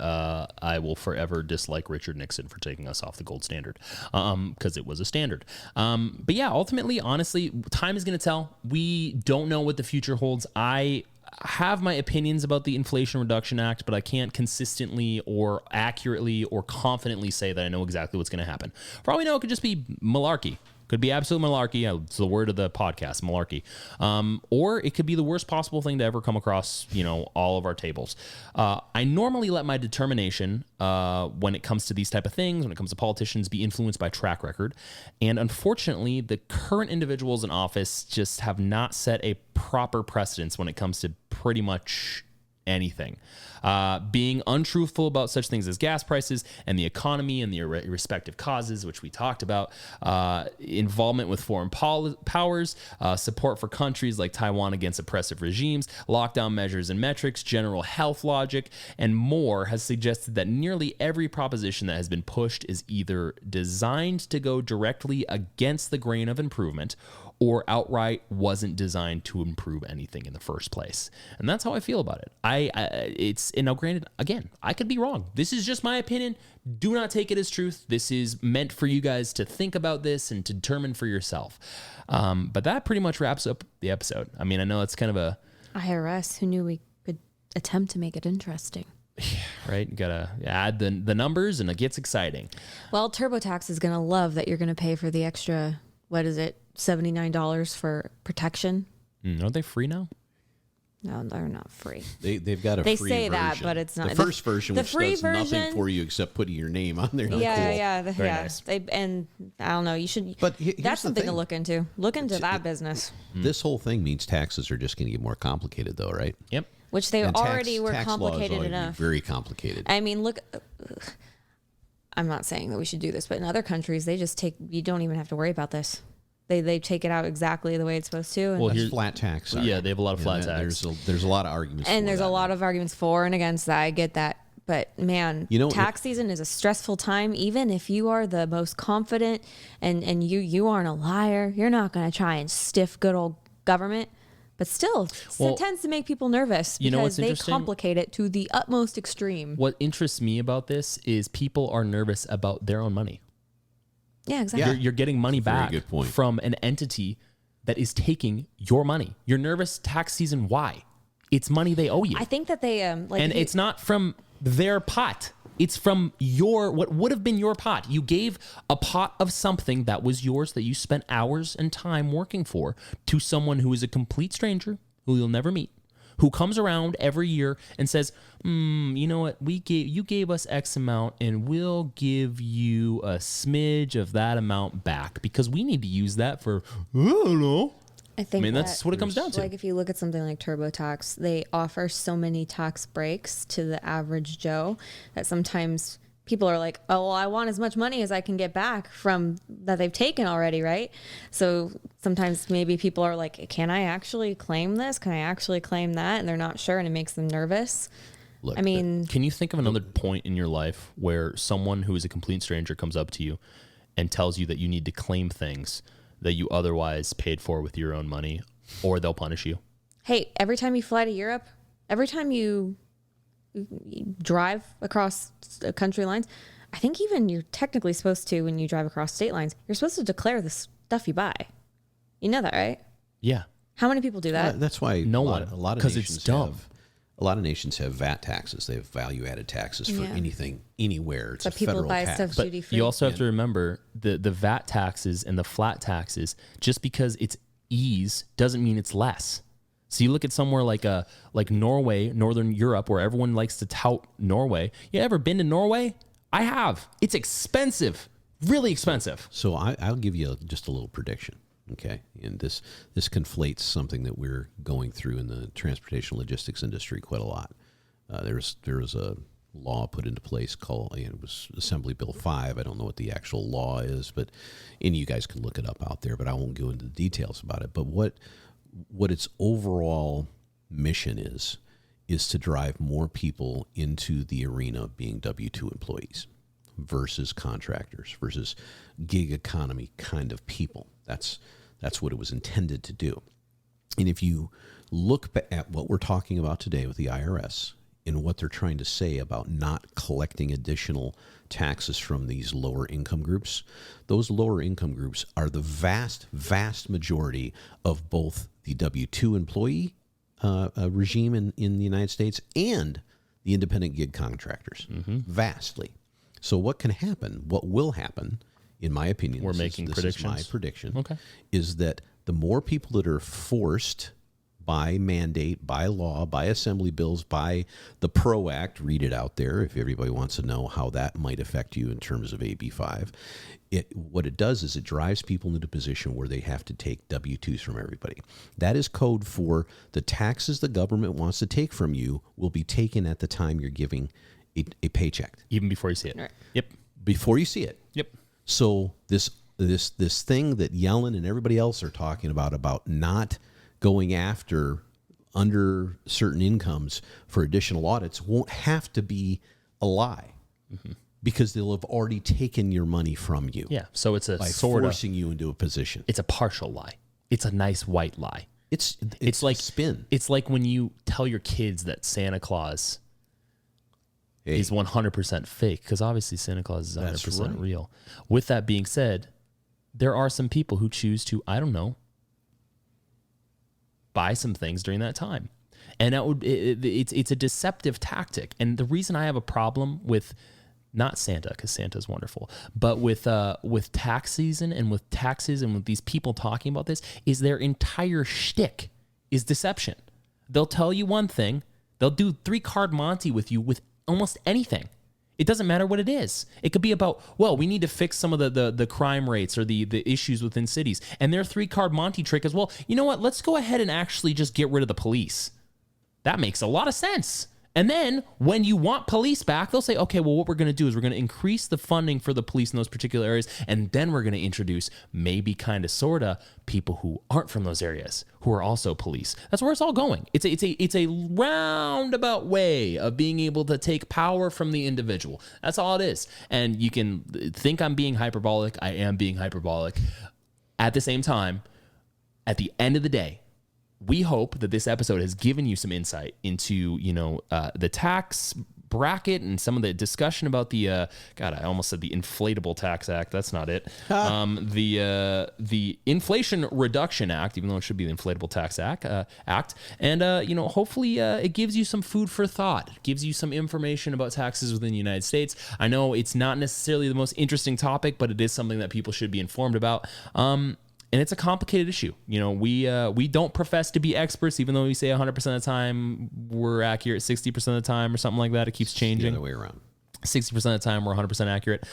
I will forever dislike Richard Nixon for taking us off the gold standard, because it was a standard. But yeah, ultimately, honestly, time is going to tell. We don't know what the future holds. I have my opinions about the Inflation Reduction Act, but I can't consistently or accurately or confidently say that I know exactly what's going to happen. For all we know, it could just be malarkey. Could be absolute malarkey. It's the word of the podcast, malarkey. Or it could be the worst possible thing to ever come across, all of our tables. I normally let my determination when it comes to these type of things, when it comes to politicians, be influenced by track record. And unfortunately, the current individuals in office just have not set a proper precedence when it comes to pretty much anything. Being untruthful about such things as gas prices and the economy and the respective causes, which we talked about, involvement with foreign powers, support for countries like Taiwan against oppressive regimes, lockdown measures and metrics, general health logic, and more has suggested that nearly every proposition that has been pushed is either designed to go directly against the grain of improvement or outright wasn't designed to improve anything in the first place. And that's how I feel about it. And now granted, again, I could be wrong. This is just my opinion. Do not take it as truth. This is meant for you guys to think about this and to determine for yourself. But that pretty much wraps up the episode. I mean, I know it's kind of a...
IRS, who knew we could attempt to make it interesting?
Right? You gotta add the numbers and it gets exciting.
Well, TurboTax is going to love that you're going to pay for the extra, what is it, $79 for protection?
Aren't they free now?
No, they're not free.
They've got a
They
free
say that,
version.
but it's not.
The first version,
the
which
free
does nothing
version-
for you except putting your name on there.
Yeah.
Very nice.
And I don't know. You should.
But here's
that's
the
something to
thing.
look into. Look into that business,
This whole thing means taxes are just going to get more complicated, though, right?
Yep.
which they
And
already were
tax law is
complicated
already
enough.
Very complicated.
I mean, look. I'm not saying that we should do this, but in other countries, they just take. You don't even have to worry about this. They take it out exactly the way it's supposed to. And,
Well,
That's
here's-
flat tax.
Yeah, they have a lot of flat tax.
There's a lot of arguments.
and
for
there's
that
a lot
now.
of arguments for and against that. I get that. But man,
You know,
tax season is a stressful time. Even if you are the most confident and you aren't a liar, you're not going to try and stiff good old government. But still, it tends to make people nervous
You know what's
because they
interesting?
complicate it to the utmost extreme.
What interests me about this is people are nervous about their own money.
Yeah, exactly.
You're getting money
Very
back
good point.
from an entity that is taking your money. You're nervous tax season. Why? It's money they owe you.
I think that they like,
And it's not from their pot. It's from what would have been your pot. You gave a pot of something that was yours that you spent hours and time working for to someone who is a complete stranger who you'll never meet, who comes around every year and says, you know what, you gave us X amount and we'll give you a smidge of that amount back because we need to use that for, I don't know.
I think
That's what it comes down to.
Like if you look at something like TurboTax, they offer so many tax breaks to the average Joe that sometimes people are like, oh, well, I want as much money as I can get back from that they've taken already, right? So sometimes maybe people are like, can I actually claim this? Can I actually claim that? And they're not sure, and it makes them nervous.
Look,
I mean,
Can you think of another point in your life where someone who is a complete stranger comes up to you and tells you that you need to claim things that you otherwise paid for with your own money, or they'll punish you?
hey, every time you fly to Europe, every time you drive across country lines, I think even you're technically supposed to, when you drive across state lines, you're supposed to declare the stuff you buy. You know that, right?
Yeah.
How many people do that?
that's why
No
a
one,
lot of
'cause
nations
it's dumb.
a lot of nations have VAT taxes. They have value-added taxes for
Yeah.
anything, anywhere. It's
So
a
people
federal
buy
tax.
stuff
But
duty free.
you also have to remember the VAT taxes and the flat taxes, just because it's ease doesn't mean it's less. So you look at somewhere like Norway, Northern Europe, where everyone likes to tout Norway. You ever been to Norway? I have. It's expensive, really expensive.
So I'll give you just a little prediction, okay? And this conflates something that we're going through in the transportation logistics industry quite a lot. There was a law put into place called, it was Assembly Bill 5. I don't know what the actual law is, but and you guys can look it up out there, but I won't go into the details about it. But what its overall mission is to drive more people into the arena of being W-2 employees versus contractors versus gig economy kind of people. That's what it was intended to do. And if you look at what we're talking about today with the IRS and what they're trying to say about not collecting additional taxes from these lower income groups, those lower income groups are the vast, vast majority of both the W-2 employee regime in the United States and the independent gig contractors, vastly. So what can happen, what will happen, in my opinion,
We're
this
making
is
predictions.
my prediction,
Okay.
is that the more people that are forced by mandate, by law, by assembly bills, by the PRO Act, read it out there if everybody wants to know how that might affect you in terms of AB 5. What it does is it drives people into a position where they have to take W-2s from everybody. That is code for the taxes the government wants to take from you will be taken at the time you're giving a paycheck.
Even before you see it.
Right.
Yep.
Before you see it.
Yep.
So this thing that Yellen and everybody else are talking about not going after under certain incomes for additional audits won't have to be a lie because they'll have already taken your money from you.
Yeah. So it's a
By
sort of,
forcing you into a position.
it's a partial lie. It's a nice white lie.
It's
like
spin.
It's like when you tell your kids that Santa Claus
Hey,
is 100% fake, because obviously Santa Claus is 100%
That's right.
real. With that being said, there are some people who choose to, I don't know, buy some things during that time. And it's a deceptive tactic. And the reason I have a problem with not Santa, because Santa's wonderful, but with tax season and with taxes and with these people talking about this is their entire shtick is deception. They'll tell you one thing, they'll do 3-card Monty with you with almost anything. It doesn't matter what it is. It could be about, well, we need to fix some of the crime rates or the issues within cities. And their 3-card Monty trick is, well, you know what? Let's go ahead and actually just get rid of the police. That makes a lot of sense. And then when you want police back, they'll say, okay, well, what we're going to do is we're going to increase the funding for the police in those particular areas. And then we're going to introduce maybe kind of sort of people who aren't from those areas who are also police. That's where it's all going. It's a roundabout way of being able to take power from the individual. That's all it is. And you can think I'm being hyperbolic. I am being hyperbolic. At the same time, at the end of the day, we hope that this episode has given you some insight into, the tax bracket and some of the discussion about the, I almost said the Inflatable Tax Act. That's not it. The Inflation Reduction Act, even though it should be the Inflatable Tax Act. And hopefully it gives you some food for thought. It gives you some information about taxes within the United States. I know it's not necessarily the most interesting topic, but it is something that people should be informed about. And it's a complicated issue. We don't profess to be experts, even though we say 100% of the time we're accurate, 60% of the time or something like that. It keeps changing.
The other way around.
60% of the time we're 100% accurate.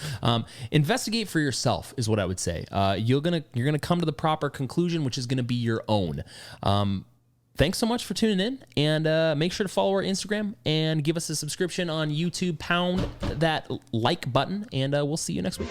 Investigate for yourself is what I would say. You're gonna come to the proper conclusion, which is gonna be your own. Thanks so much for tuning in, and make sure to follow our Instagram and give us a subscription on YouTube. Pound that like button, and we'll see you next week.